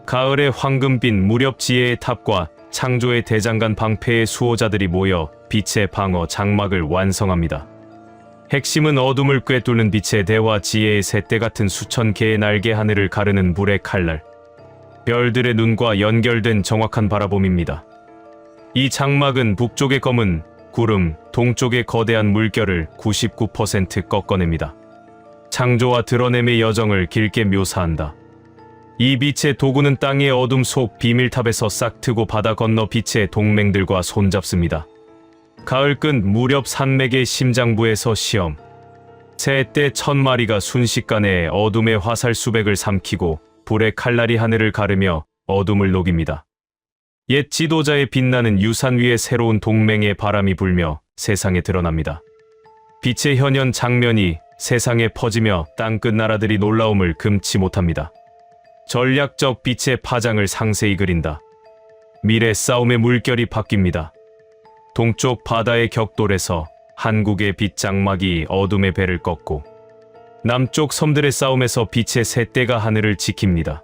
가을의 황금빛 무렵 지혜의 탑과 창조의 대장간 방패의 수호자들이 모여 빛의 방어 장막을 완성합니다. 핵심은 어둠을 꿰뚫는 빛의 대화, 지혜의 셋대 같은 수천 개의 날개, 하늘을 가르는 불의 칼날, 별들의 눈과 연결된 정확한 바라봄입니다. 이 장막은 북쪽의 검은 구름, 동쪽의 거대한 물결을 99% 꺾어냅니다. 창조와 드러냄의 여정을 길게 묘사한다. 이 빛의 도구는 땅의 어둠 속 비밀탑에서 싹트고 바다 건너 빛의 동맹들과 손잡습니다. 가을 끝 무렵 산맥의 심장부에서 시험. 새떼 1000마리가 순식간에 어둠의 화살 수백을 삼키고 불의 칼날이 하늘을 가르며 어둠을 녹입니다. 옛 지도자의 빛나는 유산 위에 새로운 동맹의 바람이 불며 세상에 드러납니다. 빛의 현현 장면이 세상에 퍼지며 땅끝 나라들이 놀라움을 금치 못합니다. 전략적 빛의 파장을 상세히 그린다. 미래 싸움의 물결이 바뀝니다. 동쪽 바다의 격돌에서 한국의 빛 장막이 어둠의 배를 꺾고 남쪽 섬들의 싸움에서 빛의 셋대가 하늘을 지킵니다.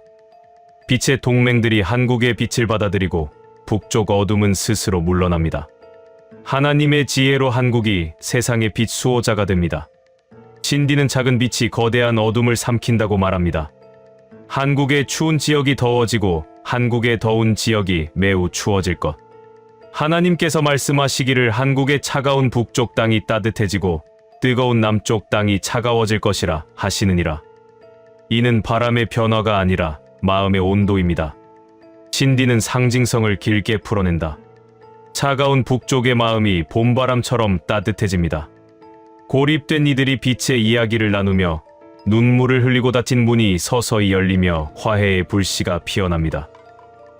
빛의 동맹들이 한국의 빛을 받아들이고 북쪽 어둠은 스스로 물러납니다. 하나님의 지혜로 한국이 세상의 빛 수호자가 됩니다. 신디는 작은 빛이 거대한 어둠을 삼킨다고 말합니다. 한국의 추운 지역이 더워지고 한국의 더운 지역이 매우 추워질 것. 하나님께서 말씀하시기를 한국의 차가운 북쪽 땅이 따뜻해지고 뜨거운 남쪽 땅이 차가워질 것이라 하시느니라. 이는 바람의 변화가 아니라 마음의 온도입니다. 신디는 상징성을 길게 풀어낸다. 차가운 북쪽의 마음이 봄바람처럼 따뜻해집니다. 고립된 이들이 빛의 이야기를 나누며 눈물을 흘리고 닫힌 문이 서서히 열리며 화해의 불씨가 피어납니다.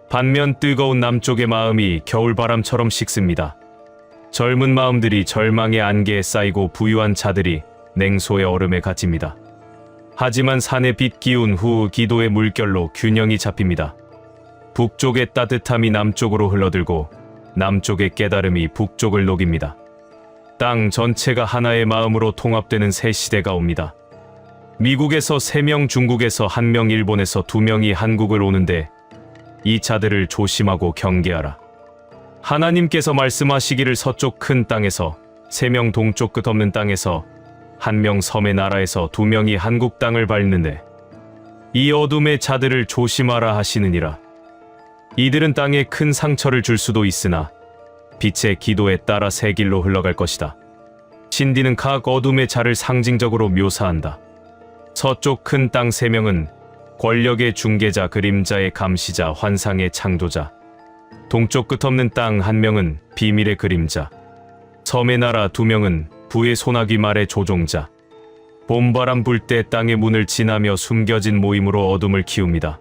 반면 뜨거운 남쪽의 마음이 겨울바람처럼 식습니다. 젊은 마음들이 절망의 안개에 쌓이고 부유한 자들이 냉소의 얼음에 갇힙니다. 하지만 산의 빛 기운 후 기도의 물결로 균형이 잡힙니다. 북쪽의 따뜻함이 남쪽으로 흘러들고 남쪽의 깨달음이 북쪽을 녹입니다. 땅 전체가 하나의 마음으로 통합되는 새 시대가 옵니다. 미국에서 3명, 중국에서 1명, 일본에서 2명이 한국을 오는데 이 자들을 조심하고 경계하라. 하나님께서 말씀하시기를 서쪽 큰 땅에서 3명, 동쪽 끝없는 땅에서 1명, 섬의 나라에서 2명이 한국 땅을 밟는데 이 어둠의 자들을 조심하라 하시느니라. 이들은 땅에 큰 상처를 줄 수도 있으나 빛의 기도에 따라 새 길로 흘러갈 것이다. 신디는 각 어둠의 자를 상징적으로 묘사한다. 서쪽 큰 땅 3명은 권력의 중개자, 그림자의 감시자, 환상의 창조자. 동쪽 끝없는 땅 1명은 비밀의 그림자. 섬의 나라 2명은 부의 소나기 말의 조종자. 봄바람 불 때 땅의 문을 지나며 숨겨진 모임으로 어둠을 키웁니다.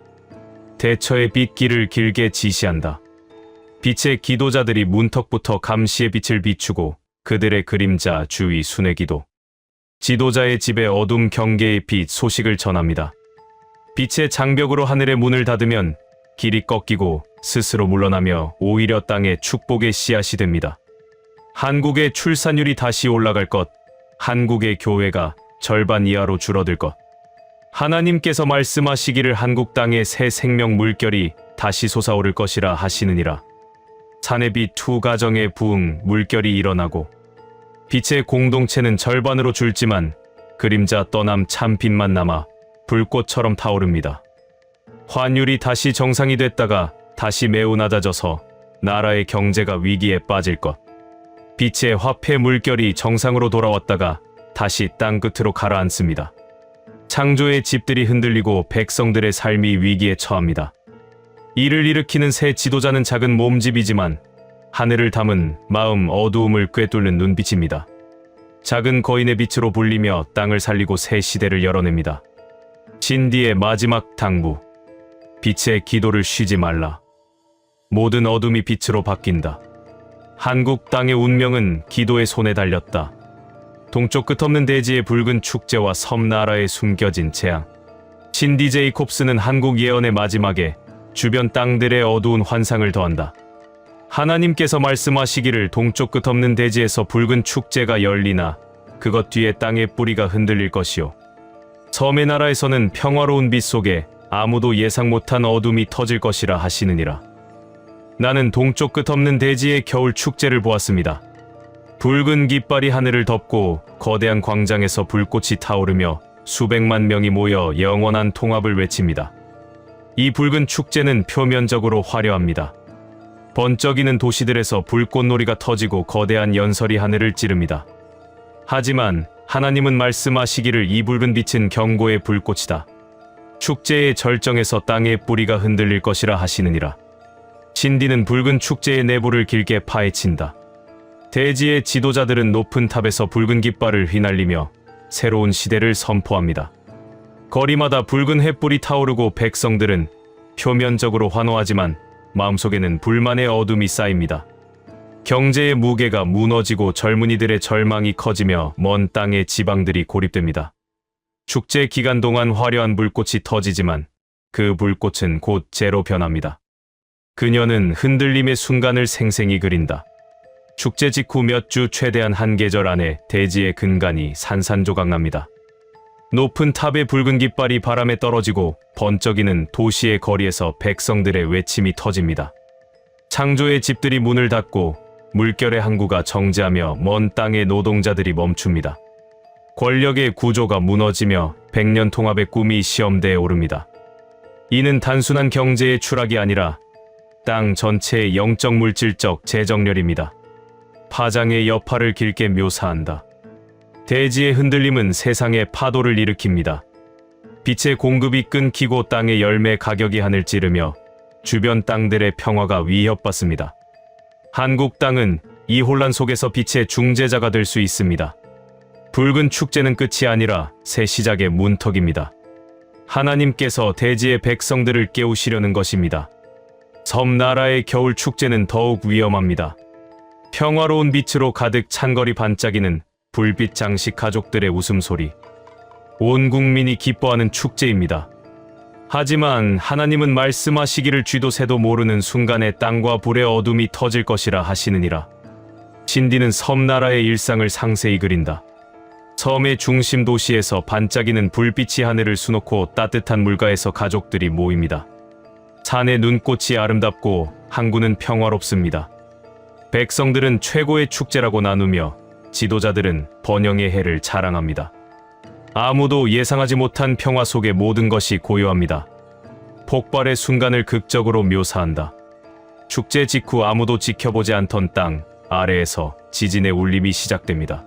대처의 빛길을 길게 지시한다. 빛의 기도자들이 문턱부터 감시의 빛을 비추고 그들의 그림자 주위 순회기도. 지도자의 집에 어둠 경계의 빛 소식을 전합니다. 빛의 장벽으로 하늘의 문을 닫으면 길이 꺾이고 스스로 물러나며 오히려 땅에 축복의 씨앗이 됩니다. 한국의 출산율이 다시 올라갈 것, 한국의 교회가 절반 이하로 줄어들 것. 하나님께서 말씀하시기를 한국 땅에 새 생명 물결이 다시 솟아오를 것이라 하시느니라. 산의 빛 두 가정의 부흥 물결이 일어나고 빛의 공동체는 절반으로 줄지만 그림자 떠남 참 빛만 남아 불꽃처럼 타오릅니다. 환율이 다시 정상이 됐다가 다시 매우 낮아져서 나라의 경제가 위기에 빠질 것. 빛의 화폐 물결이 정상으로 돌아왔다가 다시 땅끝으로 가라앉습니다. 창조의 집들이 흔들리고 백성들의 삶이 위기에 처합니다. 이를 일으키는 새 지도자는 작은 몸집이지만 하늘을 담은 마음 어두움을 꿰뚫는 눈빛입니다. 작은 거인의 빛으로 불리며 땅을 살리고 새 시대를 열어냅니다. 신디의 마지막 당부. 빛의 기도를 쉬지 말라. 모든 어둠이 빛으로 바뀐다. 한국 땅의 운명은 기도의 손에 달렸다. 동쪽 끝없는 대지의 붉은 축제와 섬나라에 숨겨진 재앙. 신디 제이콥스는 한국 예언의 마지막에 주변 땅들의 어두운 환상을 더한다. 하나님께서 말씀하시기를 동쪽 끝없는 대지에서 붉은 축제가 열리나 그것 뒤에 땅의 뿌리가 흔들릴 것이요. 섬의 나라에서는 평화로운 빛 속에 아무도 예상 못한 어둠이 터질 것이라 하시느니라. 나는 동쪽 끝없는 대지의 겨울 축제를 보았습니다. 붉은 깃발이 하늘을 덮고 거대한 광장에서 불꽃이 타오르며 수백만 명이 모여 영원한 통합을 외칩니다. 이 붉은 축제는 표면적으로 화려합니다. 번쩍이는 도시들에서 불꽃놀이가 터지고 거대한 연설이 하늘을 찌릅니다. 하지만 하나님은 말씀하시기를 이 붉은 빛은 경고의 불꽃이다. 축제의 절정에서 땅의 뿌리가 흔들릴 것이라 하시느니라. 신디는 붉은 축제의 내부를 길게 파헤친다. 대지의 지도자들은 높은 탑에서 붉은 깃발을 휘날리며 새로운 시대를 선포합니다. 거리마다 붉은 횃불이 타오르고 백성들은 표면적으로 환호하지만 마음속에는 불만의 어둠이 쌓입니다. 경제의 무게가 무너지고 젊은이들의 절망이 커지며 먼 땅의 지방들이 고립됩니다. 축제 기간 동안 화려한 불꽃이 터지지만 그 불꽃은 곧 재로 변합니다. 그녀는 흔들림의 순간을 생생히 그린다. 축제 직후 몇 주 최대한 한 계절 안에 대지의 근간이 산산조각납니다. 높은 탑의 붉은 깃발이 바람에 떨어지고 번쩍이는 도시의 거리에서 백성들의 외침이 터집니다. 창조의 집들이 문을 닫고 물결의 항구가 정지하며 먼 땅의 노동자들이 멈춥니다. 권력의 구조가 무너지며 백년 통합의 꿈이 시험대에 오릅니다. 이는 단순한 경제의 추락이 아니라 땅 전체의 영적 물질적 재정렬입니다. 파장의 여파를 길게 묘사한다. 대지의 흔들림은 세상의 파도를 일으킵니다. 빛의 공급이 끊기고 땅의 열매 가격이 하늘 찌르며 주변 땅들의 평화가 위협받습니다. 한국 땅은 이 혼란 속에서 빛의 중재자가 될 수 있습니다. 붉은 축제는 끝이 아니라 새 시작의 문턱입니다. 하나님께서 대지의 백성들을 깨우시려는 것입니다. 섬나라의 겨울 축제는 더욱 위험합니다. 평화로운 빛으로 가득 찬 거리 반짝이는 불빛 장식 가족들의 웃음소리. 온 국민이 기뻐하는 축제입니다. 하지만 하나님은 말씀하시기를 쥐도 새도 모르는 순간에 땅과 불의 어둠이 터질 것이라 하시느니라. 신디는 섬나라의 일상을 상세히 그린다. 섬의 중심 도시에서 반짝이는 불빛이 하늘을 수놓고 따뜻한 물가에서 가족들이 모입니다. 산의 눈꽃이 아름답고 항구는 평화롭습니다. 백성들은 최고의 축제라고 나누며 지도자들은 번영의 해를 자랑합니다. 아무도 예상하지 못한 평화 속에 모든 것이 고요합니다. 폭발의 순간을 극적으로 묘사한다. 축제 직후 아무도 지켜보지 않던 땅 아래에서 지진의 울림이 시작됩니다.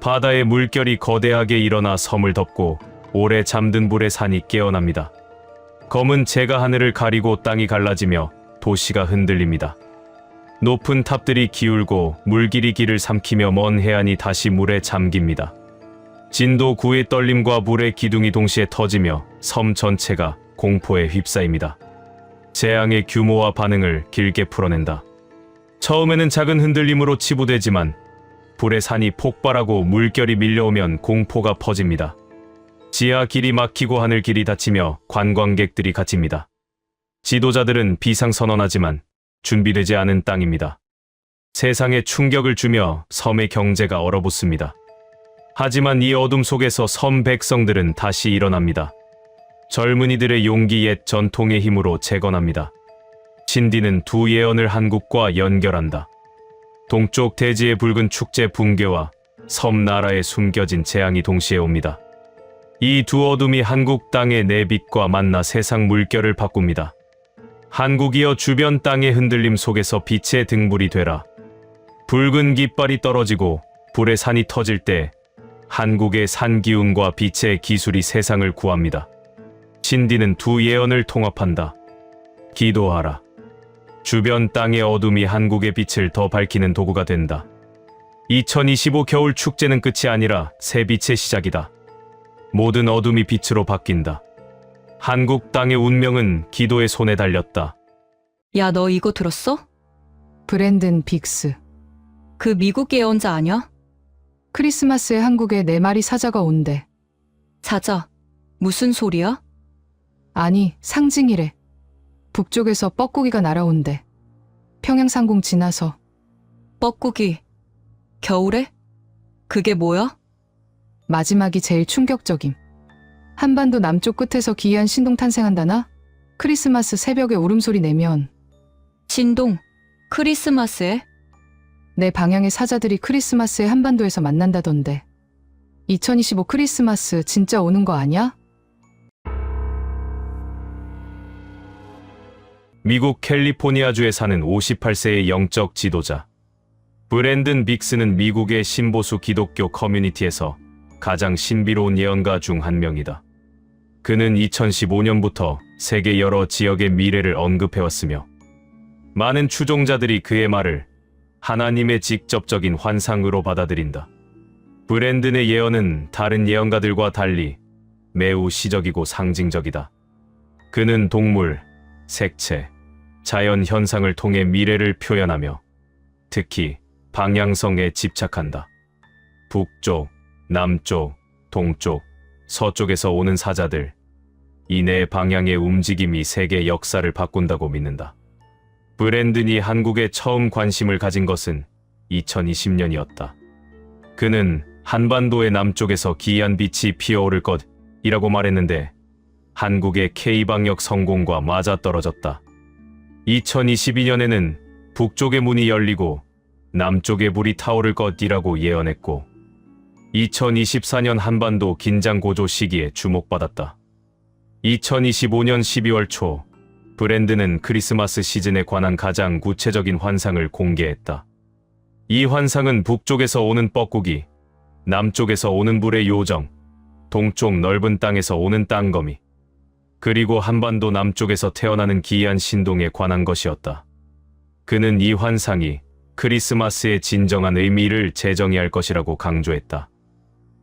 바다의 물결이 거대하게 일어나 섬을 덮고 오래 잠든 불의 산이 깨어납니다. 검은 재가 하늘을 가리고 땅이 갈라지며 도시가 흔들립니다. 높은 탑들이 기울고 물길이 길을 삼키며 먼 해안이 다시 물에 잠깁니다. 진도 9의 떨림과 물의 기둥이 동시에 터지며 섬 전체가 공포에 휩싸입니다. 재앙의 규모와 반응을 길게 풀어낸다. 처음에는 작은 흔들림으로 치부되지만 불의 산이 폭발하고 물결이 밀려오면 공포가 퍼집니다. 지하 길이 막히고 하늘 길이 닫히며 관광객들이 갇힙니다. 지도자들은 비상선언하지만 준비되지 않은 땅입니다. 세상에 충격을 주며 섬의 경제가 얼어붙습니다. 하지만 이 어둠 속에서 섬 백성들은 다시 일어납니다. 젊은이들의 용기 옛 전통의 힘으로 재건합니다. 신디는 두 예언을 한국과 연결한다. 동쪽 대지의 붉은 축제 붕괴와 섬나라에 숨겨진 재앙이 동시에 옵니다. 이 두 어둠이 한국 땅의 내빛과 만나 세상 물결을 바꿉니다. 한국이여 주변 땅의 흔들림 속에서 빛의 등불이 되라. 붉은 깃발이 떨어지고 불의 산이 터질 때 한국의 산기운과 빛의 기술이 세상을 구합니다. 신디는 두 예언을 통합한다. 기도하라. 주변 땅의 어둠이 한국의 빛을 더 밝히는 도구가 된다. 2025 겨울 축제는 끝이 아니라 새 빛의 시작이다. 모든 어둠이 빛으로 바뀐다. 한국 땅의 운명은 기도의 손에 달렸다. 야, 너 이거 들었어? 브랜든 빅스. 그 미국 예언자 아냐? 크리스마스에 한국에 4마리 사자가 온대. 사자. 무슨 소리야? 아니, 상징이래. 북쪽에서 뻐꾸기가 날아온대. 평양상공 지나서. 뻐꾸기. 겨울에? 그게 뭐야? 마지막이 제일 충격적임. 한반도 남쪽 끝에서 기이한 신동 탄생한다나? 크리스마스 새벽에 울음소리 내면 신동. 크리스마스에? 내 방향의 사자들이 크리스마스에 한반도에서 만난다던데. 2025 크리스마스 진짜 오는 거 아니야? 미국 캘리포니아주에 사는 58세의 영적 지도자. 브랜든 빅스는 미국의 신보수 기독교 커뮤니티에서 가장 신비로운 예언가 중 한 명이다. 그는 2015년부터 세계 여러 지역의 미래를 언급해왔으며 많은 추종자들이 그의 말을 하나님의 직접적인 환상으로 받아들인다. 브랜든의 예언은 다른 예언가들과 달리 매우 시적이고 상징적이다. 그는 동물, 색채, 자연 현상을 통해 미래를 표현하며 특히 방향성에 집착한다. 북쪽, 남쪽, 동쪽, 서쪽에서 오는 사자들, 이 네 방향의 움직임이 세계 역사를 바꾼다고 믿는다. 브랜든이 한국에 처음 관심을 가진 것은 2020년이었다. 그는 한반도의 남쪽에서 기이한 빛이 피어오를 것이라고 말했는데 한국의 K방역 성공과 맞아떨어졌다. 2022년에는 북쪽의 문이 열리고 남쪽의 불이 타오를 것이라고 예언했고 2024년 한반도 긴장 고조 시기에 주목받았다. 2025년 12월 초 브랜드는 크리스마스 시즌에 관한 가장 구체적인 환상을 공개했다. 이 환상은 북쪽에서 오는 뻐꾸기, 남쪽에서 오는 불의 요정, 동쪽 넓은 땅에서 오는 땅거미, 그리고 한반도 남쪽에서 태어나는 기이한 신동에 관한 것이었다. 그는 이 환상이 크리스마스의 진정한 의미를 재정의할 것이라고 강조했다.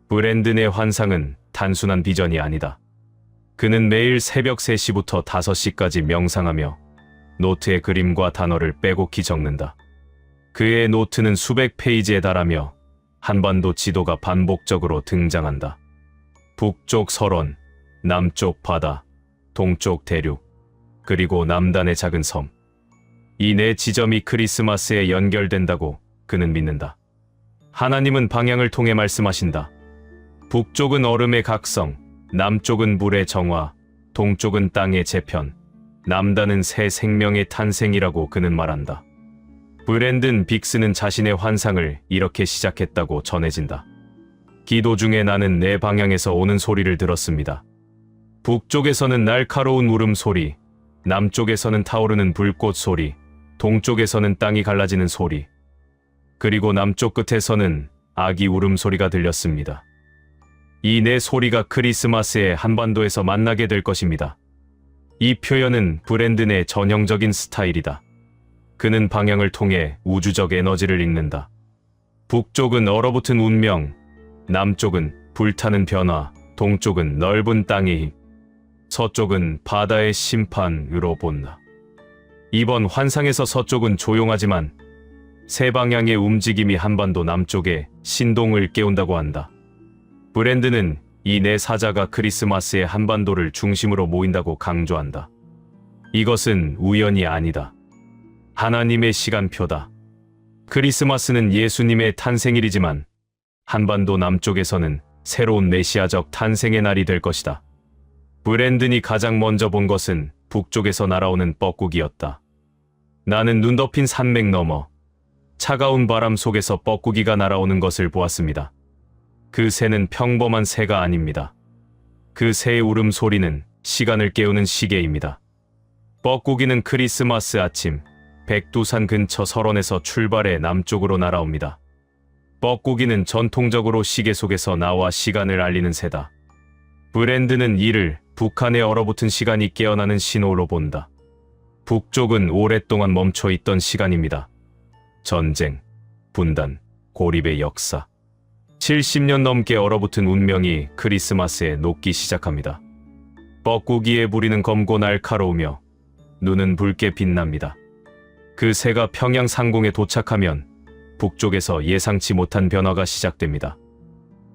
브랜든의 환상은 단순한 비전이 아니다. 그는 매일 새벽 3시부터 5시까지 명상하며 노트에 그림과 단어를 빼곡히 적는다. 그의 노트는 수백 페이지에 달하며 한반도 지도가 반복적으로 등장한다. 북쪽 설원, 남쪽 바다, 동쪽 대륙, 그리고 남단의 작은 섬. 이 네 지점이 크리스마스에 연결된다고 그는 믿는다. 하나님은 방향을 통해 말씀하신다. 북쪽은 얼음의 각성, 남쪽은 불의 정화, 동쪽은 땅의 재편, 남단은 새 생명의 탄생이라고 그는 말한다. 브랜든 빅스는 자신의 환상을 이렇게 시작했다고 전해진다. 기도 중에 나는 내 방향에서 오는 소리를 들었습니다. 북쪽에서는 날카로운 울음소리, 남쪽에서는 타오르는 불꽃 소리, 동쪽에서는 땅이 갈라지는 소리, 그리고 남쪽 끝에서는 아기 울음소리가 들렸습니다. 이 네 소리가 크리스마스에 한반도에서 만나게 될 것입니다. 이 표현은 브랜든의 전형적인 스타일이다. 그는 방향을 통해 우주적 에너지를 읽는다. 북쪽은 얼어붙은 운명, 남쪽은 불타는 변화, 동쪽은 넓은 땅의 힘, 서쪽은 바다의 심판으로 본다. 이번 환상에서 서쪽은 조용하지만 세 방향의 움직임이 한반도 남쪽에 신동을 깨운다고 한다. 브랜드는 이 네 사자가 크리스마스의 한반도를 중심으로 모인다고 강조한다. 이것은 우연이 아니다. 하나님의 시간표다. 크리스마스는 예수님의 탄생일이지만 한반도 남쪽에서는 새로운 메시아적 탄생의 날이 될 것이다. 브랜든이 가장 먼저 본 것은 북쪽에서 날아오는 뻐꾸기였다. 나는 눈 덮인 산맥 너머 차가운 바람 속에서 뻐꾸기가 날아오는 것을 보았습니다. 그 새는 평범한 새가 아닙니다. 그 새의 울음소리는 시간을 깨우는 시계입니다. 뻐꾸기는 크리스마스 아침 백두산 근처 설원에서 출발해 남쪽으로 날아옵니다. 뻐꾸기는 전통적으로 시계 속에서 나와 시간을 알리는 새다. 브랜드는 이를 북한의 얼어붙은 시간이 깨어나는 신호로 본다. 북쪽은 오랫동안 멈춰있던 시간입니다. 전쟁, 분단, 고립의 역사. 70년 넘게 얼어붙은 운명이 크리스마스에 녹기 시작합니다. 뻐꾸기에 부리는 검고 날카로우며 눈은 붉게 빛납니다. 그 새가 평양 상공에 도착하면 북쪽에서 예상치 못한 변화가 시작됩니다.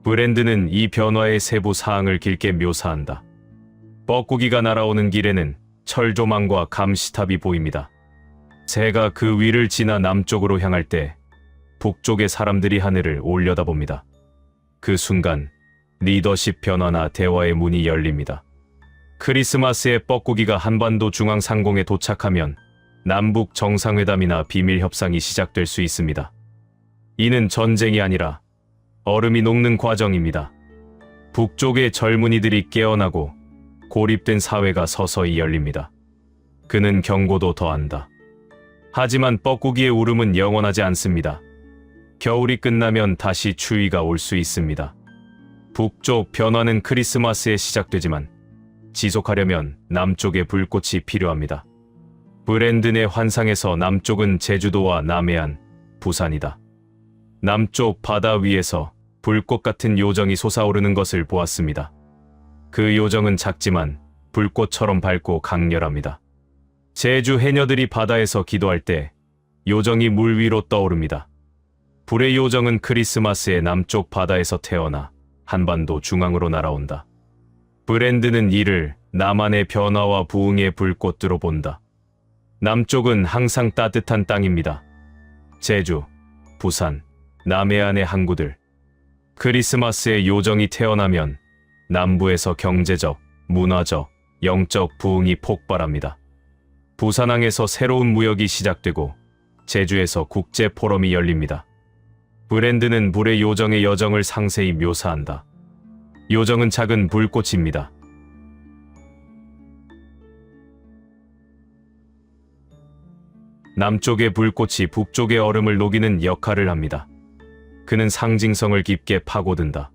브랜드는 이 변화의 세부 사항을 길게 묘사한다. 뻐꾸기가 날아오는 길에는 철조망과 감시탑이 보입니다. 새가 그 위를 지나 남쪽으로 향할 때 북쪽의 사람들이 하늘을 올려다봅니다. 그 순간 리더십 변화나 대화의 문이 열립니다. 크리스마스에 뻐꾸기가 한반도 중앙 상공에 도착하면 남북 정상회담이나 비밀 협상이 시작될 수 있습니다. 이는 전쟁이 아니라 얼음이 녹는 과정입니다. 북쪽의 젊은이들이 깨어나고 고립된 사회가 서서히 열립니다. 그는 경고도 더한다. 하지만 뻐꾸기의 울음은 영원하지 않습니다. 겨울이 끝나면 다시 추위가 올 수 있습니다. 북쪽 변화는 크리스마스에 시작되지만 지속하려면 남쪽의 불꽃이 필요합니다. 브랜든의 환상에서 남쪽은 제주도와 남해안, 부산이다. 남쪽 바다 위에서 불꽃 같은 요정이 솟아오르는 것을 보았습니다. 그 요정은 작지만 불꽃처럼 밝고 강렬합니다. 제주 해녀들이 바다에서 기도할 때 요정이 물 위로 떠오릅니다. 불의 요정은 크리스마스에 남쪽 바다에서 태어나 한반도 중앙으로 날아온다. 브랜드는 이를 남한의 변화와 부흥의 불꽃으로 본다. 남쪽은 항상 따뜻한 땅입니다. 제주, 부산, 남해안의 항구들. 크리스마스에 요정이 태어나면 남부에서 경제적, 문화적, 영적 부흥이 폭발합니다. 부산항에서 새로운 무역이 시작되고 제주에서 국제 포럼이 열립니다. 브랜드는 불의 요정의 여정을 상세히 묘사한다. 요정은 작은 불꽃입니다. 남쪽의 불꽃이 북쪽의 얼음을 녹이는 역할을 합니다. 그는 상징성을 깊게 파고든다.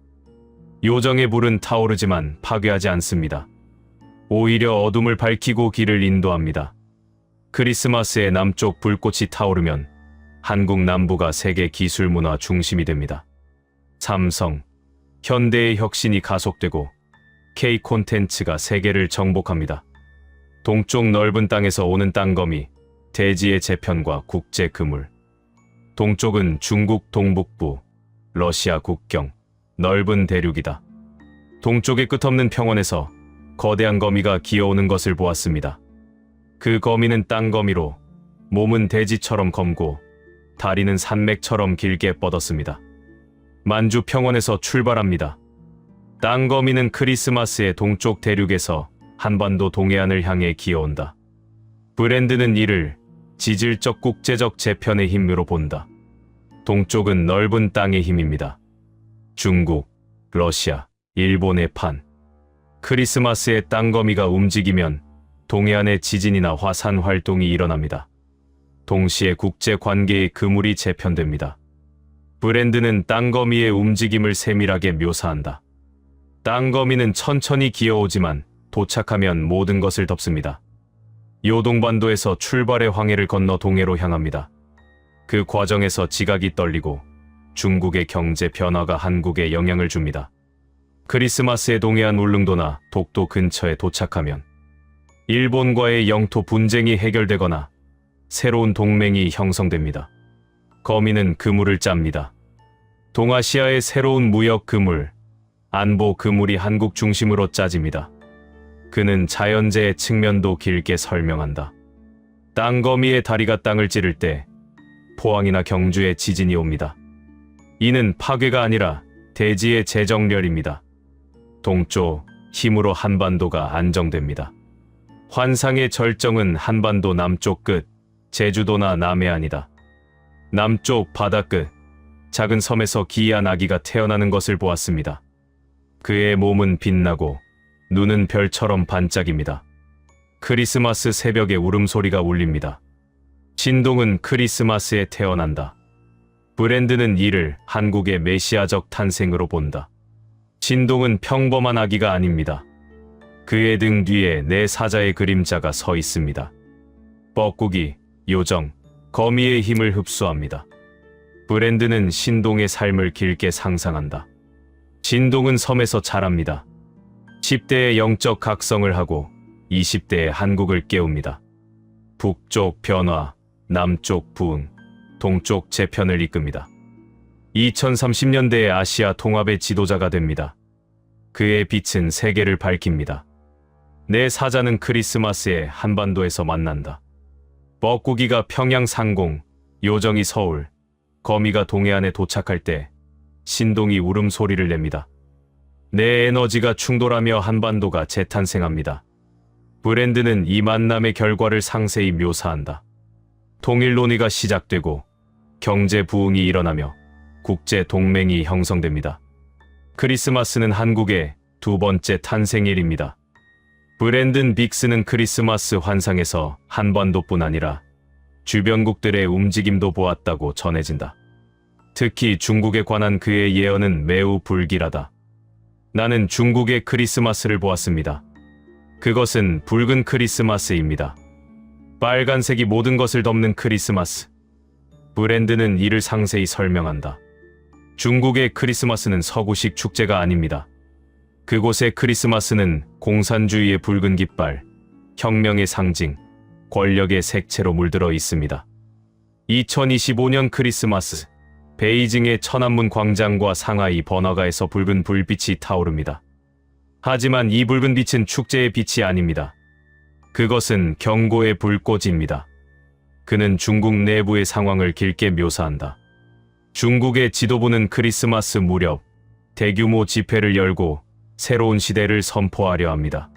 요정의 불은 타오르지만 파괴하지 않습니다. 오히려 어둠을 밝히고 길을 인도합니다. 크리스마스에 남쪽 불꽃이 타오르면 한국 남부가 세계 기술 문화 중심이 됩니다. 삼성, 현대의 혁신이 가속되고 K 콘텐츠가 세계를 정복합니다. 동쪽 넓은 땅에서 오는 땅거미, 대지의 재편과 국제 그물. 동쪽은 중국 동북부, 러시아 국경, 넓은 대륙이다. 동쪽의 끝없는 평원에서 거대한 거미가 기어오는 것을 보았습니다. 그 거미는 땅거미로 몸은 대지처럼 검고 다리는 산맥처럼 길게 뻗었습니다. 만주 평원에서 출발합니다. 땅거미는 크리스마스의 동쪽 대륙에서 한반도 동해안을 향해 기어온다. 브랜드는 이를 지질적 국제적 재편의 힘으로 본다. 동쪽은 넓은 땅의 힘입니다. 중국, 러시아, 일본의 판. 크리스마스에 땅거미가 움직이면 동해안의 지진이나 화산 활동이 일어납니다. 동시에 국제 관계의 그물이 재편됩니다. 브랜드는 땅거미의 움직임을 세밀하게 묘사한다. 땅거미는 천천히 기어오지만 도착하면 모든 것을 덮습니다. 요동반도에서 출발의 황해를 건너 동해로 향합니다. 그 과정에서 지각이 떨리고 중국의 경제 변화가 한국에 영향을 줍니다. 크리스마스에 동해안 울릉도나 독도 근처에 도착하면 일본과의 영토 분쟁이 해결되거나 새로운 동맹이 형성됩니다. 거미는 그물을 짭니다. 동아시아의 새로운 무역 그물, 안보 그물이 한국 중심으로 짜집니다. 그는 자연재해 측면도 길게 설명한다. 땅거미의 다리가 땅을 찌를 때 포항이나 경주에 지진이 옵니다. 이는 파괴가 아니라 대지의 재정렬입니다. 동쪽 힘으로 한반도가 안정됩니다. 환상의 절정은 한반도 남쪽 끝, 제주도나 남해안이다. 남쪽 바다 끝, 작은 섬에서 기이한 아기가 태어나는 것을 보았습니다. 그의 몸은 빛나고 눈은 별처럼 반짝입니다. 크리스마스 새벽에 울음소리가 울립니다. 신동은 크리스마스에 태어난다. 브랜드는 이를 한국의 메시아적 탄생으로 본다. 신동은 평범한 아기가 아닙니다. 그의 등 뒤에 네 사자의 그림자가 서 있습니다. 뻐꾸기, 요정, 거미의 힘을 흡수합니다. 브랜드는 신동의 삶을 길게 상상한다. 신동은 섬에서 자랍니다. 10대의 영적 각성을 하고 20대의 한국을 깨웁니다. 북쪽 변화, 남쪽 부흥, 동쪽 재편을 이끕니다. 2030년대의 아시아 통합의 지도자가 됩니다. 그의 빛은 세계를 밝힙니다. 내 사자는 크리스마스에 한반도에서 만난다. 뻐꾸기가 평양 상공, 요정이 서울, 거미가 동해안에 도착할 때 신동이 울음소리를 냅니다. 내 에너지가 충돌하며 한반도가 재탄생합니다. 브랜드는 이 만남의 결과를 상세히 묘사한다. 통일 논의가 시작되고 경제 부흥이 일어나며 국제 동맹이 형성됩니다. 크리스마스는 한국의 두 번째 탄생일입니다. 브랜든 빅스는 크리스마스 환상에서 한반도뿐 아니라 주변국들의 움직임도 보았다고 전해진다. 특히 중국에 관한 그의 예언은 매우 불길하다. 나는 중국의 크리스마스를 보았습니다. 그것은 붉은 크리스마스입니다. 빨간색이 모든 것을 덮는 크리스마스. 브랜드는 이를 상세히 설명한다. 중국의 크리스마스는 서구식 축제가 아닙니다. 그곳의 크리스마스는 공산주의의 붉은 깃발, 혁명의 상징, 권력의 색채로 물들어 있습니다. 2025년 크리스마스, 베이징의 천안문 광장과 상하이 번화가에서 붉은 불빛이 타오릅니다. 하지만 이 붉은 빛은 축제의 빛이 아닙니다. 그것은 경고의 불꽃입니다. 그는 중국 내부의 상황을 길게 묘사한다. 중국의 지도부는 크리스마스 무렵 대규모 집회를 열고 새로운 시대를 선포하려 합니다.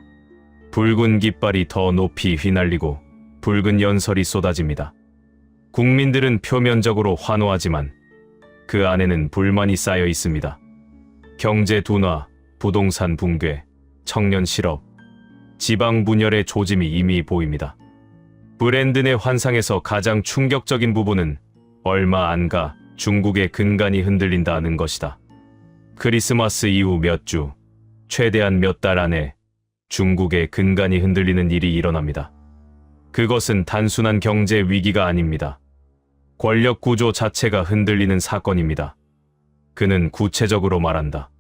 붉은 깃발이 더 높이 휘날리고 붉은 연설이 쏟아집니다. 국민들은 표면적으로 환호하지만 그 안에는 불만이 쌓여 있습니다. 경제 둔화, 부동산 붕괴, 청년 실업, 지방 분열의 조짐이 이미 보입니다. 브랜드 내 환상에서 가장 충격적인 부분은 얼마 안 가 중국의 근간이 흔들린다는 것이다. 크리스마스 이후 몇 주, 최대한 몇 달 안에 중국의 근간이 흔들리는 일이 일어납니다. 그것은 단순한 경제 위기가 아닙니다. 권력 구조 자체가 흔들리는 사건입니다. 그는 구체적으로 말한다.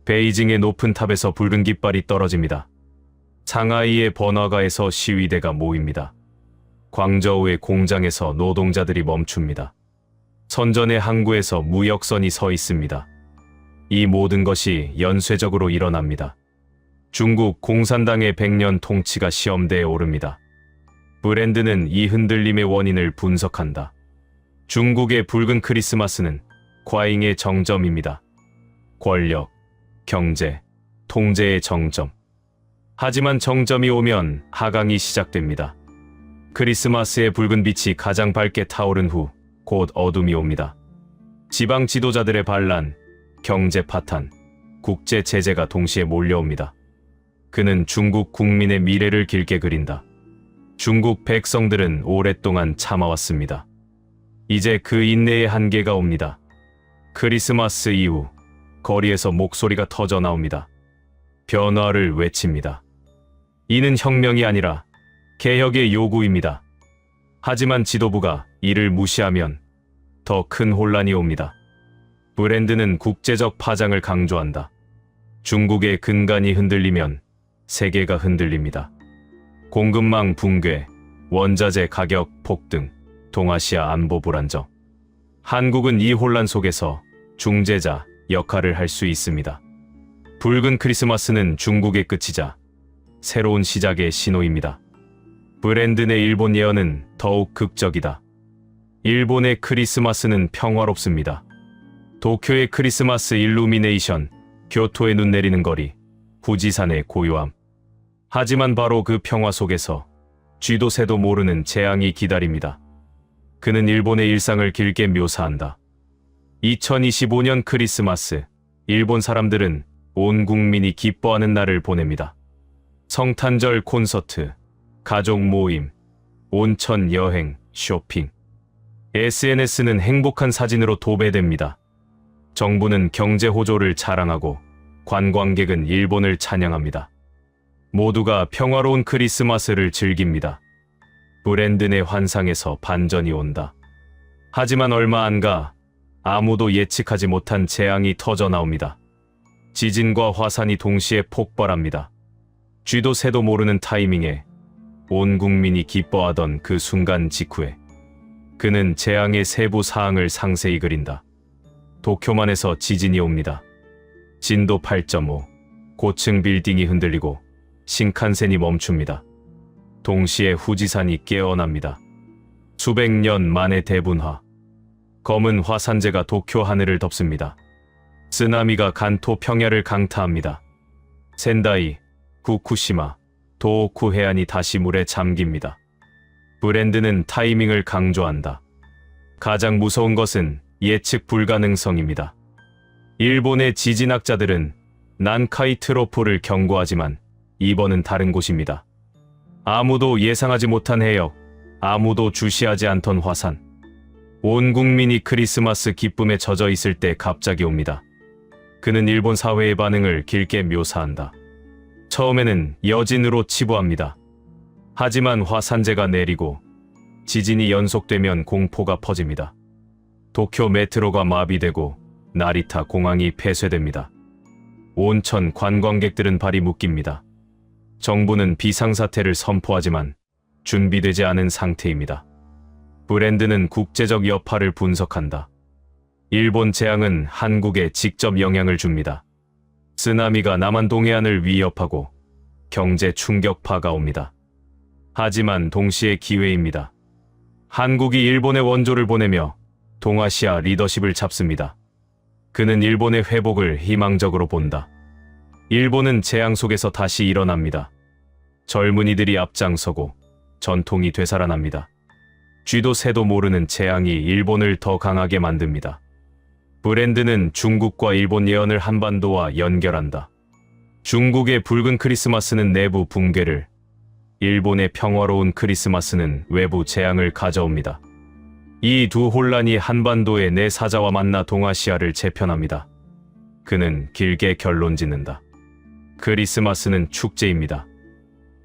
베이징의 높은 탑에서 붉은 깃발이 떨어집니다. 상하이의 번화가에서 시위대가 모입니다. 광저우의 공장에서 노동자들이 멈춥니다. 선전의 항구에서 무역선이 서 있습니다. 이 모든 것이 연쇄적으로 일어납니다. 중국 공산당의 100년 통치가 시험대에 오릅니다. 브랜드는 이 흔들림의 원인을 분석한다. 중국의 붉은 크리스마스는 과잉의 정점입니다. 권력, 경제, 통제의 정점. 하지만 정점이 오면 하강이 시작됩니다. 크리스마스의 붉은 빛이 가장 밝게 타오른 후 곧 어둠이 옵니다. 지방 지도자들의 반란, 경제 파탄, 국제 제재가 동시에 몰려옵니다. 그는 중국 국민의 미래를 길게 그린다. 중국 백성들은 오랫동안 참아왔습니다. 이제 그 인내의 한계가 옵니다. 크리스마스 이후 거리에서 목소리가 터져 나옵니다. 변화를 외칩니다. 이는 혁명이 아니라 개혁의 요구입니다. 하지만 지도부가 이를 무시하면 더 큰 혼란이 옵니다. 브랜드는 국제적 파장을 강조한다. 중국의 근간이 흔들리면 세계가 흔들립니다. 공급망 붕괴, 원자재 가격 폭등, 동아시아 안보 불안정. 한국은 이 혼란 속에서 중재자 역할을 할 수 있습니다. 붉은 크리스마스는 중국의 끝이자 새로운 시작의 신호입니다. 브랜드 내 일본 예언은 더욱 극적이다. 일본의 크리스마스는 평화롭습니다. 도쿄의 크리스마스 일루미네이션, 교토의 눈 내리는 거리, 후지산의 고요함. 하지만 바로 그 평화 속에서 쥐도 새도 모르는 재앙이 기다립니다. 그는 일본의 일상을 길게 묘사한다. 2025년 크리스마스, 일본 사람들은 온 국민이 기뻐하는 날을 보냅니다. 성탄절 콘서트, 가족 모임, 온천 여행, 쇼핑. SNS는 행복한 사진으로 도배됩니다. 정부는 경제 호조를 자랑하고 관광객은 일본을 찬양합니다. 모두가 평화로운 크리스마스를 즐깁니다. 브랜드 내 환상에서 반전이 온다. 하지만 얼마 안 가 아무도 예측하지 못한 재앙이 터져 나옵니다. 지진과 화산이 동시에 폭발합니다. 쥐도 새도 모르는 타이밍에 온 국민이 기뻐하던 그 순간 직후에 그는 재앙의 세부 사항을 상세히 그린다. 도쿄만에서 지진이 옵니다. 진도 8.5, 고층 빌딩이 흔들리고 신칸센이 멈춥니다. 동시에 후지산이 깨어납니다. 수백 년 만의 대분화. 검은 화산재가 도쿄 하늘을 덮습니다. 쓰나미가 간토 평야를 강타합니다. 센다이, 후쿠시마, 도호쿠 해안이 다시 물에 잠깁니다. 브랜드는 타이밍을 강조한다. 가장 무서운 것은 예측 불가능성입니다. 일본의 지진학자들은 난카이 트로프를 경고하지만 이번은 다른 곳입니다. 아무도 예상하지 못한 해역, 아무도 주시하지 않던 화산. 온 국민이 크리스마스 기쁨에 젖어 있을 때 갑자기 옵니다. 그는 일본 사회의 반응을 길게 묘사한다. 처음에는 여진으로 치부합니다. 하지만 화산재가 내리고 지진이 연속되면 공포가 퍼집니다. 도쿄 메트로가 마비되고 나리타 공항이 폐쇄됩니다. 온천 관광객들은 발이 묶입니다. 정부는 비상사태를 선포하지만 준비되지 않은 상태입니다. 브랜드는 국제적 여파를 분석한다. 일본 재앙은 한국에 직접 영향을 줍니다. 쓰나미가 남한 동해안을 위협하고 경제 충격파가 옵니다. 하지만 동시에 기회입니다. 한국이 일본에 원조를 보내며 동아시아 리더십을 잡습니다. 그는 일본의 회복을 희망적으로 본다. 일본은 재앙 속에서 다시 일어납니다. 젊은이들이 앞장서고 전통이 되살아납니다. 쥐도 새도 모르는 재앙이 일본을 더 강하게 만듭니다. 브랜드는 중국과 일본 예언을 한반도와 연결한다. 중국의 붉은 크리스마스는 내부 붕괴를, 일본의 평화로운 크리스마스는 외부 재앙을 가져옵니다. 이 두 혼란이 한반도의 내 사자와 만나 동아시아를 재편합니다. 그는 길게 결론짓는다. 크리스마스는 축제입니다.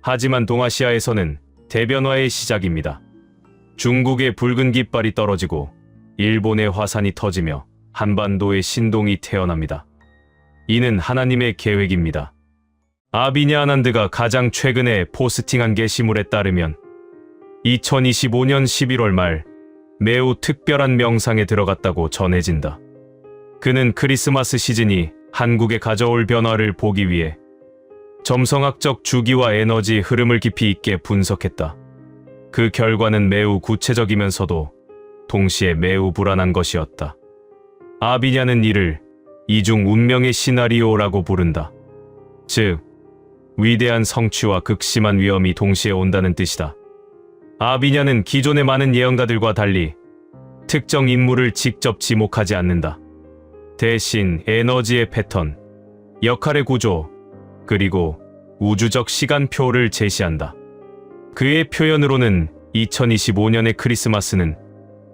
하지만 동아시아에서는 대변화의 시작입니다. 중국의 붉은 깃발이 떨어지고 일본의 화산이 터지며 한반도의 신동이 태어납니다. 이는 하나님의 계획입니다. 아비냐 아난드가 가장 최근에 포스팅한 게시물에 따르면 2025년 11월 말 매우 특별한 명상에 들어갔다고 전해진다. 그는 크리스마스 시즌이 한국에 가져올 변화를 보기 위해 점성학적 주기와 에너지 흐름을 깊이 있게 분석했다. 그 결과는 매우 구체적이면서도 동시에 매우 불안한 것이었다. 아비냐는 이를 이중 운명의 시나리오라고 부른다. 즉, 위대한 성취와 극심한 위험이 동시에 온다는 뜻이다. 아비냐는 기존의 많은 예언가들과 달리 특정 인물을 직접 지목하지 않는다. 대신 에너지의 패턴, 역할의 구조, 그리고 우주적 시간표를 제시한다. 그의 표현으로는 2025년의 크리스마스는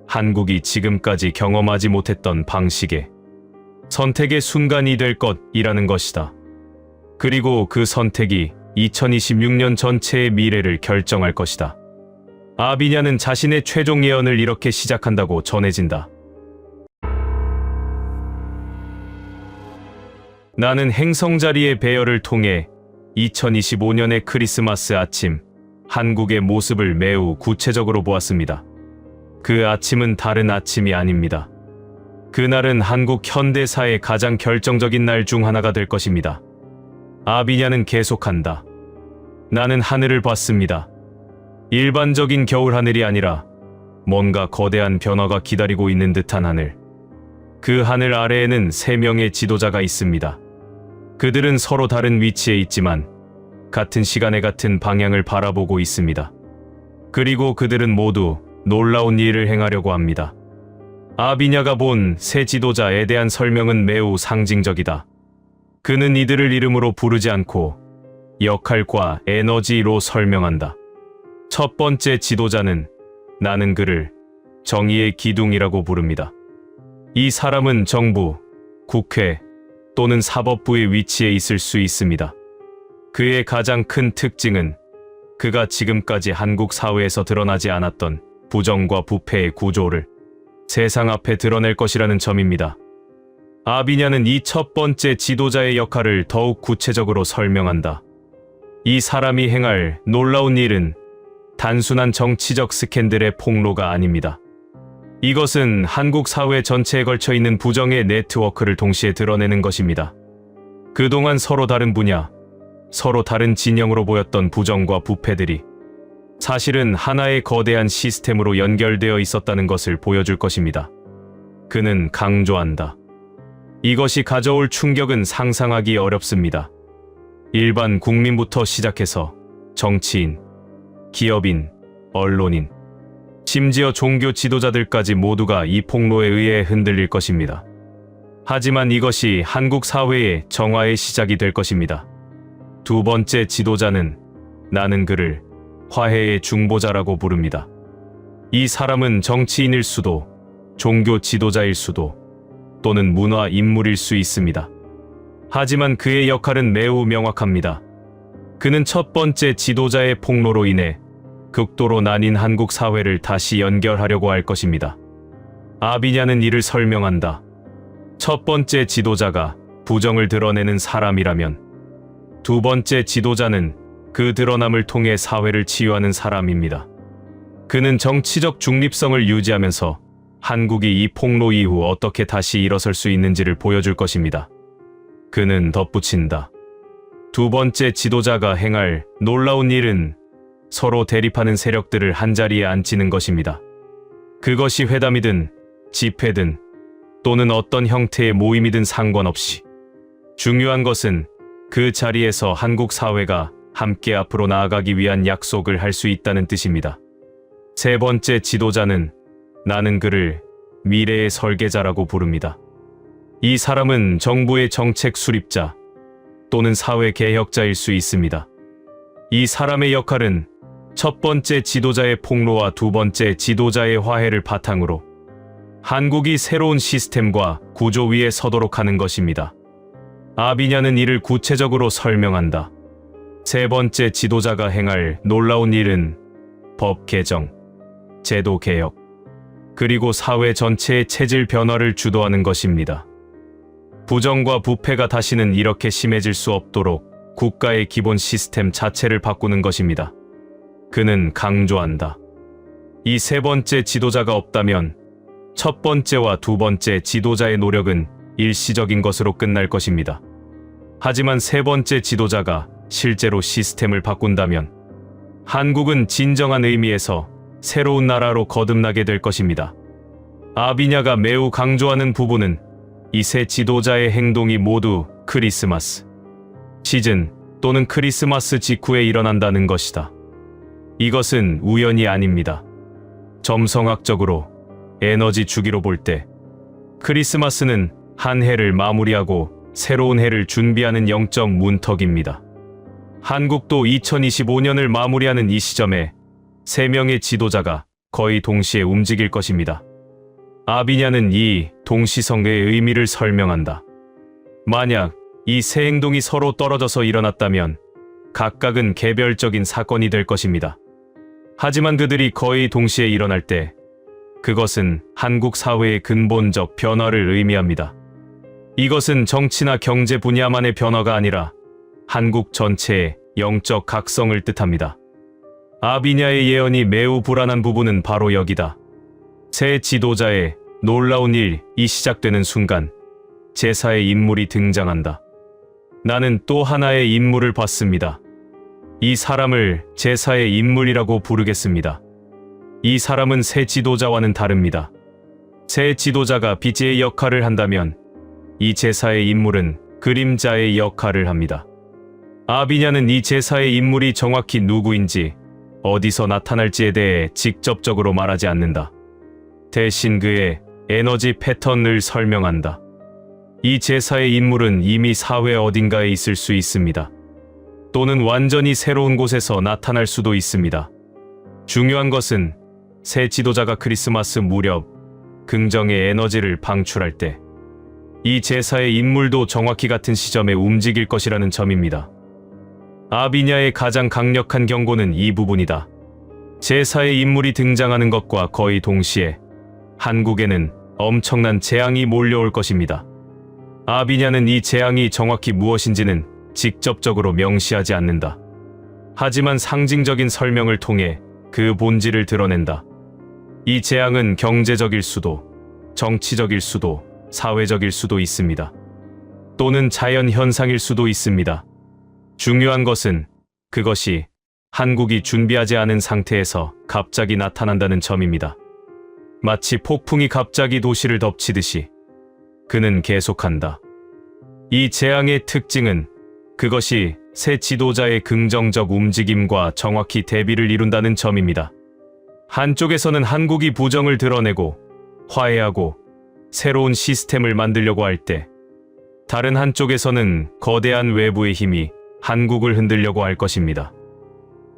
한국이 지금까지 경험하지 못했던 방식의 선택의 순간이 될 것이라는 것이다. 그리고 그 선택이 2026년 전체의 미래를 결정할 것이다. 아비냐는 자신의 최종 예언을 이렇게 시작한다고 전해진다. 나는 행성자리의 배열을 통해 2025년의 크리스마스 아침, 한국의 모습을 매우 구체적으로 보았습니다. 그 아침은 다른 아침이 아닙니다. 그날은 한국 현대사의 가장 결정적인 날 중 하나가 될 것입니다. 아비냐는 계속한다. 나는 하늘을 봤습니다. 일반적인 겨울 하늘이 아니라 뭔가 거대한 변화가 기다리고 있는 듯한 하늘. 그 하늘 아래에는 3명의 지도자가 있습니다. 그들은 서로 다른 위치에 있지만 같은 시간에 같은 방향을 바라보고 있습니다. 그리고 그들은 모두 놀라운 일을 행하려고 합니다. 아비냐가 본 새 지도자에 대한 설명은 매우 상징적이다. 그는 이들을 이름으로 부르지 않고 역할과 에너지로 설명한다. 첫 번째 지도자는 나는 그를 정의의 기둥이라고 부릅니다. 이 사람은 정부, 국회 또는 사법부의 위치에 있을 수 있습니다. 그의 가장 큰 특징은 그가 지금까지 한국 사회에서 드러나지 않았던 부정과 부패의 구조를 세상 앞에 드러낼 것이라는 점입니다. 아비냐는 이 첫 번째 지도자의 역할을 더욱 구체적으로 설명한다. 이 사람이 행할 놀라운 일은 단순한 정치적 스캔들의 폭로가 아닙니다. 이것은 한국 사회 전체에 걸쳐 있는 부정의 네트워크를 동시에 드러내는 것입니다. 그동안 서로 다른 분야, 서로 다른 진영으로 보였던 부정과 부패들이 사실은 하나의 거대한 시스템으로 연결되어 있었다는 것을 보여줄 것입니다. 그는 강조한다. 이것이 가져올 충격은 상상하기 어렵습니다. 일반 국민부터 시작해서 정치인, 기업인, 언론인, 심지어 종교 지도자들까지 모두가 이 폭로에 의해 흔들릴 것입니다. 하지만 이것이 한국 사회의 정화의 시작이 될 것입니다. 두 번째 지도자는 나는 그를 화해의 중보자라고 부릅니다. 이 사람은 정치인일 수도, 종교 지도자일 수도, 또는 문화 인물일 수 있습니다. 하지만 그의 역할은 매우 명확합니다. 그는 첫 번째 지도자의 폭로로 인해 극도로 나뉜 한국 사회를 다시 연결하려고 할 것입니다. 아비냐는 이를 설명한다. 첫 번째 지도자가 부정을 드러내는 사람이라면 두 번째 지도자는 그 드러남을 통해 사회를 치유하는 사람입니다. 그는 정치적 중립성을 유지하면서 한국이 이 폭로 이후 어떻게 다시 일어설 수 있는지를 보여줄 것입니다. 그는 덧붙인다. 두 번째 지도자가 행할 놀라운 일은 서로 대립하는 세력들을 한자리에 앉히는 것입니다. 그것이 회담이든 집회든 또는 어떤 형태의 모임이든 상관없이 중요한 것은 그 자리에서 한국 사회가 함께 앞으로 나아가기 위한 약속을 할 수 있다는 뜻입니다. 세 번째 지도자는 나는 그를 미래의 설계자라고 부릅니다. 이 사람은 정부의 정책 수립자 또는 사회 개혁자일 수 있습니다. 이 사람의 역할은 첫 번째 지도자의 폭로와 두 번째 지도자의 화해를 바탕으로 한국이 새로운 시스템과 구조 위에 서도록 하는 것입니다. 아비냐는 이를 구체적으로 설명한다. 세 번째 지도자가 행할 놀라운 일은 법 개정, 제도 개혁, 그리고 사회 전체의 체질 변화를 주도하는 것입니다. 부정과 부패가 다시는 이렇게 심해질 수 없도록 국가의 기본 시스템 자체를 바꾸는 것입니다. 그는 강조한다. 이 세 번째 지도자가 없다면 첫 번째와 두 번째 지도자의 노력은 일시적인 것으로 끝날 것입니다. 하지만 세 번째 지도자가 실제로 시스템을 바꾼다면 한국은 진정한 의미에서 새로운 나라로 거듭나게 될 것입니다. 아비냐가 매우 강조하는 부분은 이 세 지도자의 행동이 모두 크리스마스 시즌 또는 크리스마스 직후에 일어난다는 것이다. 이것은 우연이 아닙니다. 점성학적으로 에너지 주기로 볼 때 크리스마스는 한 해를 마무리하고 새로운 해를 준비하는 영적 문턱입니다. 한국도 2025년을 마무리하는 이 시점에 세 명의 지도자가 거의 동시에 움직일 것입니다. 아비냐는 이 동시성의 의미를 설명한다. 만약 이 세 행동이 서로 떨어져서 일어났다면 각각은 개별적인 사건이 될 것입니다. 하지만 그들이 거의 동시에 일어날 때 그것은 한국 사회의 근본적 변화를 의미합니다. 이것은 정치나 경제 분야만의 변화가 아니라 한국 전체의 영적 각성을 뜻합니다. 아비냐의 예언이 매우 불안한 부분은 바로 여기다. 새 지도자의 놀라운 일이 시작되는 순간 제사의 인물이 등장한다. 나는 또 하나의 인물을 봤습니다. 이 사람을 제사의 인물이라고 부르겠습니다. 이 사람은 새 지도자와는 다릅니다. 새 지도자가 빛의 역할을 한다면 이 제사의 인물은 그림자의 역할을 합니다. 아비냐는 이 제사의 인물이 정확히 누구인지 어디서 나타날지에 대해 직접적으로 말하지 않는다. 대신 그의 에너지 패턴을 설명한다. 이 제사의 인물은 이미 사회 어딘가에 있을 수 있습니다. 또는 완전히 새로운 곳에서 나타날 수도 있습니다. 중요한 것은 새 지도자가 크리스마스 무렵 긍정의 에너지를 방출할 때 이 제사의 인물도 정확히 같은 시점에 움직일 것이라는 점입니다. 아비냐의 가장 강력한 경고는 이 부분이다. 제사의 인물이 등장하는 것과 거의 동시에 한국에는 엄청난 재앙이 몰려올 것입니다. 아비냐는 이 재앙이 정확히 무엇인지는 직접적으로 명시하지 않는다. 하지만 상징적인 설명을 통해 그 본질을 드러낸다. 이 재앙은 경제적일 수도, 정치적일 수도, 사회적일 수도 있습니다. 또는 자연 현상일 수도 있습니다. 중요한 것은 그것이 한국이 준비하지 않은 상태에서 갑자기 나타난다는 점입니다. 마치 폭풍이 갑자기 도시를 덮치듯이 그는 계속한다. 이 재앙의 특징은 그것이 새 지도자의 긍정적 움직임과 정확히 대비를 이룬다는 점입니다. 한쪽에서는 한국이 부정을 드러내고 화해하고 새로운 시스템을 만들려고 할 때 다른 한쪽에서는 거대한 외부의 힘이 한국을 흔들려고 할 것입니다.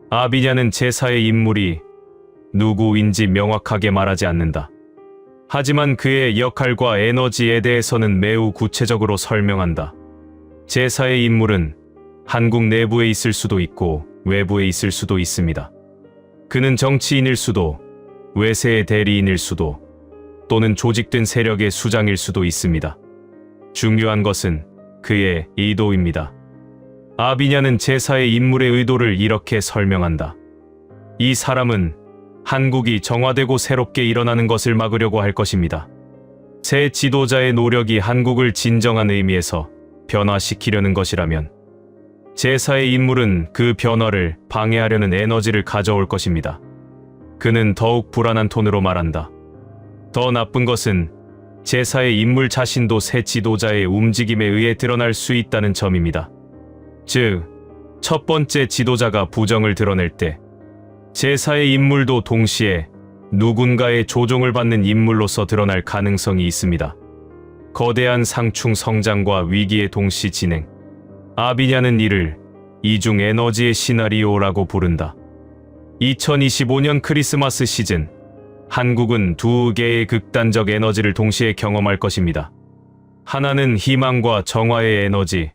아비냐는 제사의 인물이 누구인지 명확하게 말하지 않는다. 하지만 그의 역할과 에너지에 대해서는 매우 구체적으로 설명한다. 제사의 인물은 한국 내부에 있을 수도 있고 외부에 있을 수도 있습니다. 그는 정치인일 수도, 외세의 대리인일 수도, 또는 조직된 세력의 수장일 수도 있습니다. 중요한 것은 그의 의도입니다. 아비냐는 제사의 인물의 의도를 이렇게 설명한다. 이 사람은 한국이 정화되고 새롭게 일어나는 것을 막으려고 할 것입니다. 새 지도자의 노력이 한국을 진정한 의미에서 변화시키려는 것이라면 제사의 인물은 그 변화를 방해하려는 에너지를 가져올 것입니다. 그는 더욱 불안한 톤으로 말한다. 더 나쁜 것은 제사의 인물 자신도 새 지도자의 움직임에 의해 드러날 수 있다는 점입니다. 즉, 첫 번째 지도자가 부정을 드러낼 때 제사의 인물도 동시에 누군가의 조종을 받는 인물로서 드러날 가능성이 있습니다. 거대한 상충 성장과 위기의 동시 진행. 아비냐는 이를 이중 에너지의 시나리오라고 부른다. 2025년 크리스마스 시즌, 한국은 두 개의 극단적 에너지를 동시에 경험할 것입니다. 하나는 희망과 정화의 에너지,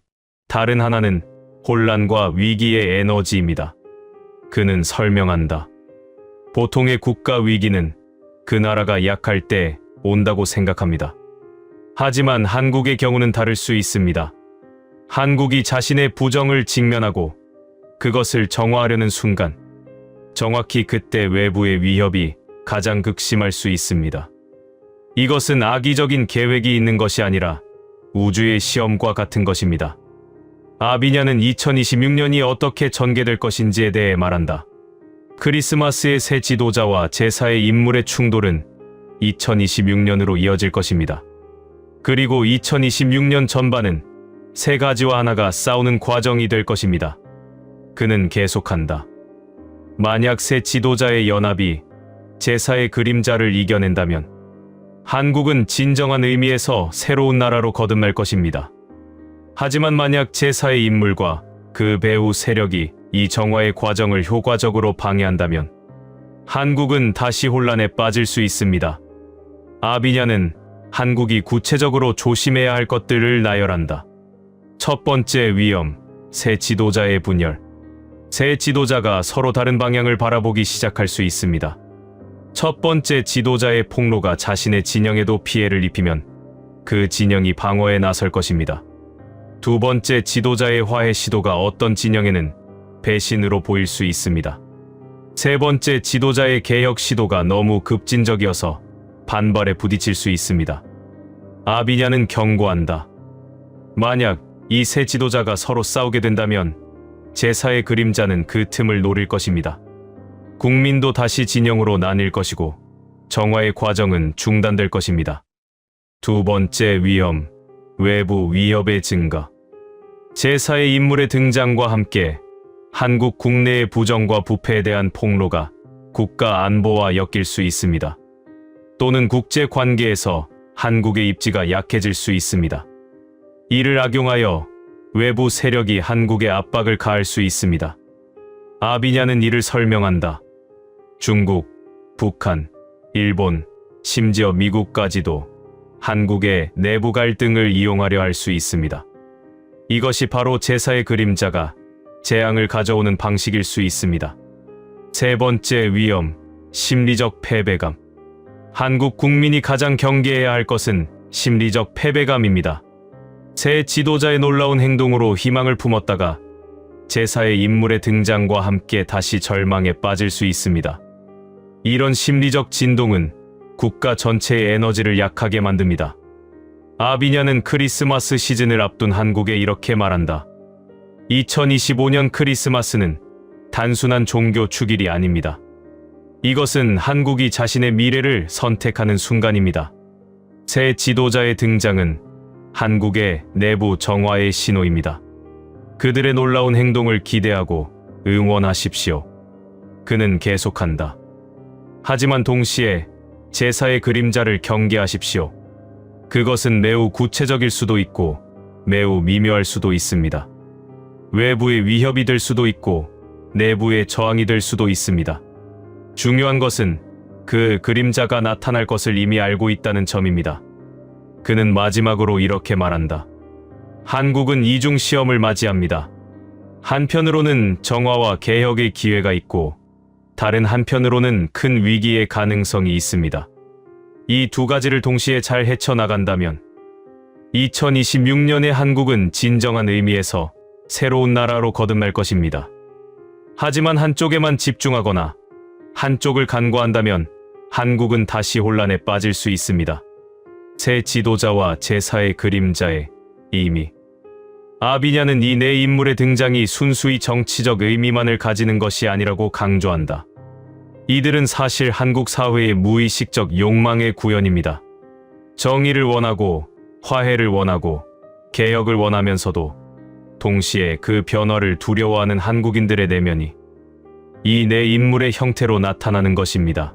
다른 하나는 혼란과 위기의 에너지입니다. 그는 설명한다. 보통의 국가 위기는 그 나라가 약할 때 온다고 생각합니다. 하지만 한국의 경우는 다를 수 있습니다. 한국이 자신의 부정을 직면하고 그것을 정화하려는 순간, 정확히 그때 외부의 위협이 가장 극심할 수 있습니다. 이것은 악의적인 계획이 있는 것이 아니라 우주의 시험과 같은 것입니다. 아비냐는 2026년이 어떻게 전개될 것인지에 대해 말한다. 크리스마스의 새 지도자와 제사의 인물의 충돌은 2026년으로 이어질 것입니다. 그리고 2026년 전반은 세 가지와 하나가 싸우는 과정이 될 것입니다. 그는 계속한다. 만약 새 지도자의 연합이 제사의 그림자를 이겨낸다면 한국은 진정한 의미에서 새로운 나라로 거듭날 것입니다. 하지만 만약 제사의 인물과 그 배후 세력이 이 정화의 과정을 효과적으로 방해한다면 한국은 다시 혼란에 빠질 수 있습니다. 아비냐는 한국이 구체적으로 조심해야 할 것들을 나열한다. 첫 번째 위험, 새 지도자의 분열. 새 지도자가 서로 다른 방향을 바라보기 시작할 수 있습니다. 첫 번째 지도자의 폭로가 자신의 진영에도 피해를 입히면 그 진영이 방어에 나설 것입니다. 두 번째 지도자의 화해 시도가 어떤 진영에는 배신으로 보일 수 있습니다. 세 번째 지도자의 개혁 시도가 너무 급진적이어서 반발에 부딪힐 수 있습니다. 아비냐는 경고한다. 만약 이 세 지도자가 서로 싸우게 된다면 제사의 그림자는 그 틈을 노릴 것입니다. 국민도 다시 진영으로 나뉠 것이고 정화의 과정은 중단될 것입니다. 두 번째 위험, 외부 위협의 증가. 제사의 인물의 등장과 함께 한국 국내의 부정과 부패에 대한 폭로가 국가 안보와 엮일 수 있습니다. 또는 국제 관계에서 한국의 입지가 약해질 수 있습니다. 이를 악용하여 외부 세력이 한국에 압박을 가할 수 있습니다. 아비냐는 이를 설명한다. 중국, 북한, 일본, 심지어 미국까지도 한국의 내부 갈등을 이용하려 할 수 있습니다. 이것이 바로 제사의 그림자가 재앙을 가져오는 방식일 수 있습니다. 세 번째 위험, 심리적 패배감. 한국 국민이 가장 경계해야 할 것은 심리적 패배감입니다. 새 지도자의 놀라운 행동으로 희망을 품었다가 제사의 인물의 등장과 함께 다시 절망에 빠질 수 있습니다. 이런 심리적 진동은 국가 전체의 에너지를 약하게 만듭니다. 아비냐는 크리스마스 시즌을 앞둔 한국에 이렇게 말한다. 2025년 크리스마스는 단순한 종교 축일이 아닙니다. 이것은 한국이 자신의 미래를 선택하는 순간입니다. 새 지도자의 등장은 한국의 내부 정화의 신호입니다. 그들의 놀라운 행동을 기대하고 응원하십시오. 그는 계속한다. 하지만 동시에 제사의 그림자를 경계하십시오. 그것은 매우 구체적일 수도 있고 매우 미묘할 수도 있습니다. 외부의 위협이 될 수도 있고 내부의 저항이 될 수도 있습니다. 중요한 것은 그 그림자가 나타날 것을 이미 알고 있다는 점입니다. 그는 마지막으로 이렇게 말한다. 한국은 이중 시험을 맞이합니다. 한편으로는 정화와 개혁의 기회가 있고 다른 한편으로는 큰 위기의 가능성이 있습니다. 이 두 가지를 동시에 잘 헤쳐나간다면 2026년의 한국은 진정한 의미에서 새로운 나라로 거듭날 것입니다. 하지만 한쪽에만 집중하거나 한쪽을 간과한다면 한국은 다시 혼란에 빠질 수 있습니다. 새 지도자와 제사의 그림자의 의미. 아비냐는 이 네 인물의 등장이 순수히 정치적 의미만을 가지는 것이 아니라고 강조한다. 이들은 사실 한국 사회의 무의식적 욕망의 구현입니다. 정의를 원하고 화해를 원하고 개혁을 원하면서도 동시에 그 변화를 두려워하는 한국인들의 내면이 이 네 인물의 형태로 나타나는 것입니다.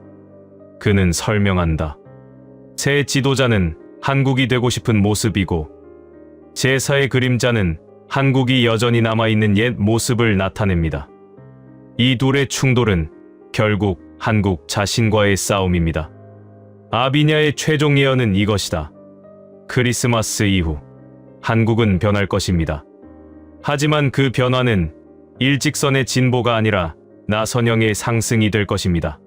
그는 설명한다. 새 지도자는 한국이 되고 싶은 모습이고 제사의 그림자는 한국이 여전히 남아있는 옛 모습을 나타냅니다. 이 둘의 충돌은 결국 한국 자신과의 싸움입니다. 아비냐의 최종 예언은 이것이다. 크리스마스 이후 한국은 변할 것입니다. 하지만 그 변화는 일직선의 진보가 아니라 나선형의 상승이 될 것입니다.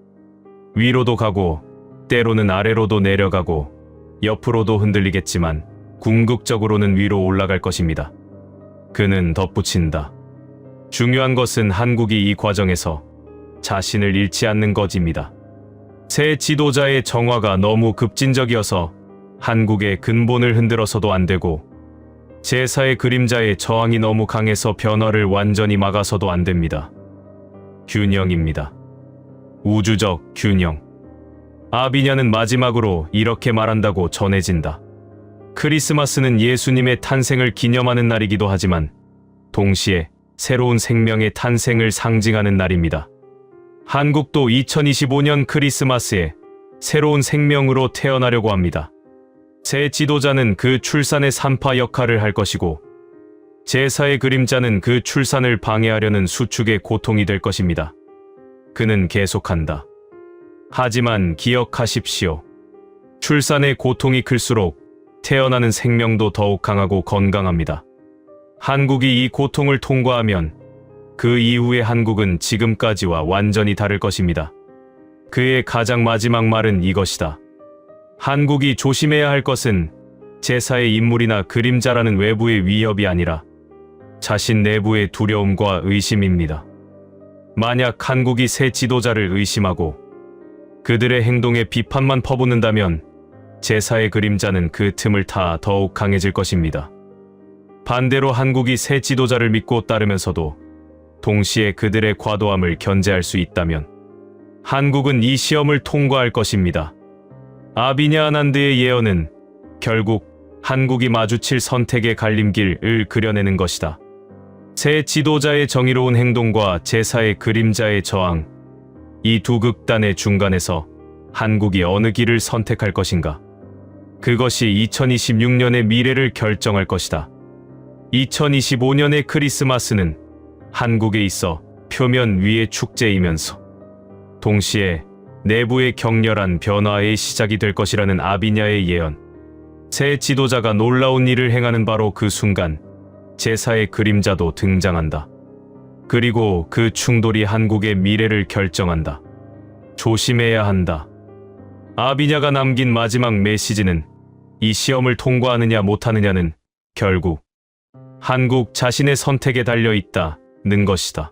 위로도 가고 때로는 아래로도 내려가고 옆으로도 흔들리겠지만 궁극적으로는 위로 올라갈 것입니다. 그는 덧붙인다. 중요한 것은 한국이 이 과정에서 자신을 잃지 않는 것입니다. 새 지도자의 정화가 너무 급진적이어서 한국의 근본을 흔들어서도 안 되고 제사의 그림자의 저항이 너무 강해서 변화를 완전히 막아서도 안 됩니다. 균형입니다. 우주적 균형. 아비냐는 마지막으로 이렇게 말한다고 전해진다. 크리스마스는 예수님의 탄생을 기념하는 날이기도 하지만 동시에 새로운 생명의 탄생을 상징하는 날입니다. 한국도 2025년 크리스마스에 새로운 생명으로 태어나려고 합니다. 새 지도자는 그 출산의 산파 역할을 할 것이고 제사의 그림자는 그 출산을 방해하려는 수축의 고통이 될 것입니다. 그는 계속한다. 하지만 기억하십시오. 출산의 고통이 클수록 태어나는 생명도 더욱 강하고 건강합니다. 한국이 이 고통을 통과하면 그 이후의 한국은 지금까지와 완전히 다를 것입니다. 그의 가장 마지막 말은 이것이다. 한국이 조심해야 할 것은 제사의 인물이나 그림자라는 외부의 위협이 아니라 자신 내부의 두려움과 의심입니다. 만약 한국이 새 지도자를 의심하고 그들의 행동에 비판만 퍼붓는다면 제사의 그림자는 그 틈을 타 더욱 강해질 것입니다. 반대로 한국이 새 지도자를 믿고 따르면서도 동시에 그들의 과도함을 견제할 수 있다면 한국은 이 시험을 통과할 것입니다. 아비냐 아난드의 예언은 결국 한국이 마주칠 선택의 갈림길을 그려내는 것이다. 새 지도자의 정의로운 행동과 제사의 그림자의 저항, 이 두 극단의 중간에서 한국이 어느 길을 선택할 것인가? 그것이 2026년의 미래를 결정할 것이다. 2025년의 크리스마스는 한국에 있어 표면 위의 축제이면서 동시에 내부의 격렬한 변화의 시작이 될 것이라는 아비냐의 예언. 새 지도자가 놀라운 일을 행하는 바로 그 순간 제사의 그림자도 등장한다. 그리고 그 충돌이 한국의 미래를 결정한다. 조심해야 한다. 아비냐가 남긴 마지막 메시지는 이 시험을 통과하느냐 못하느냐는 결국 한국 자신의 선택에 달려 있다는 것이다.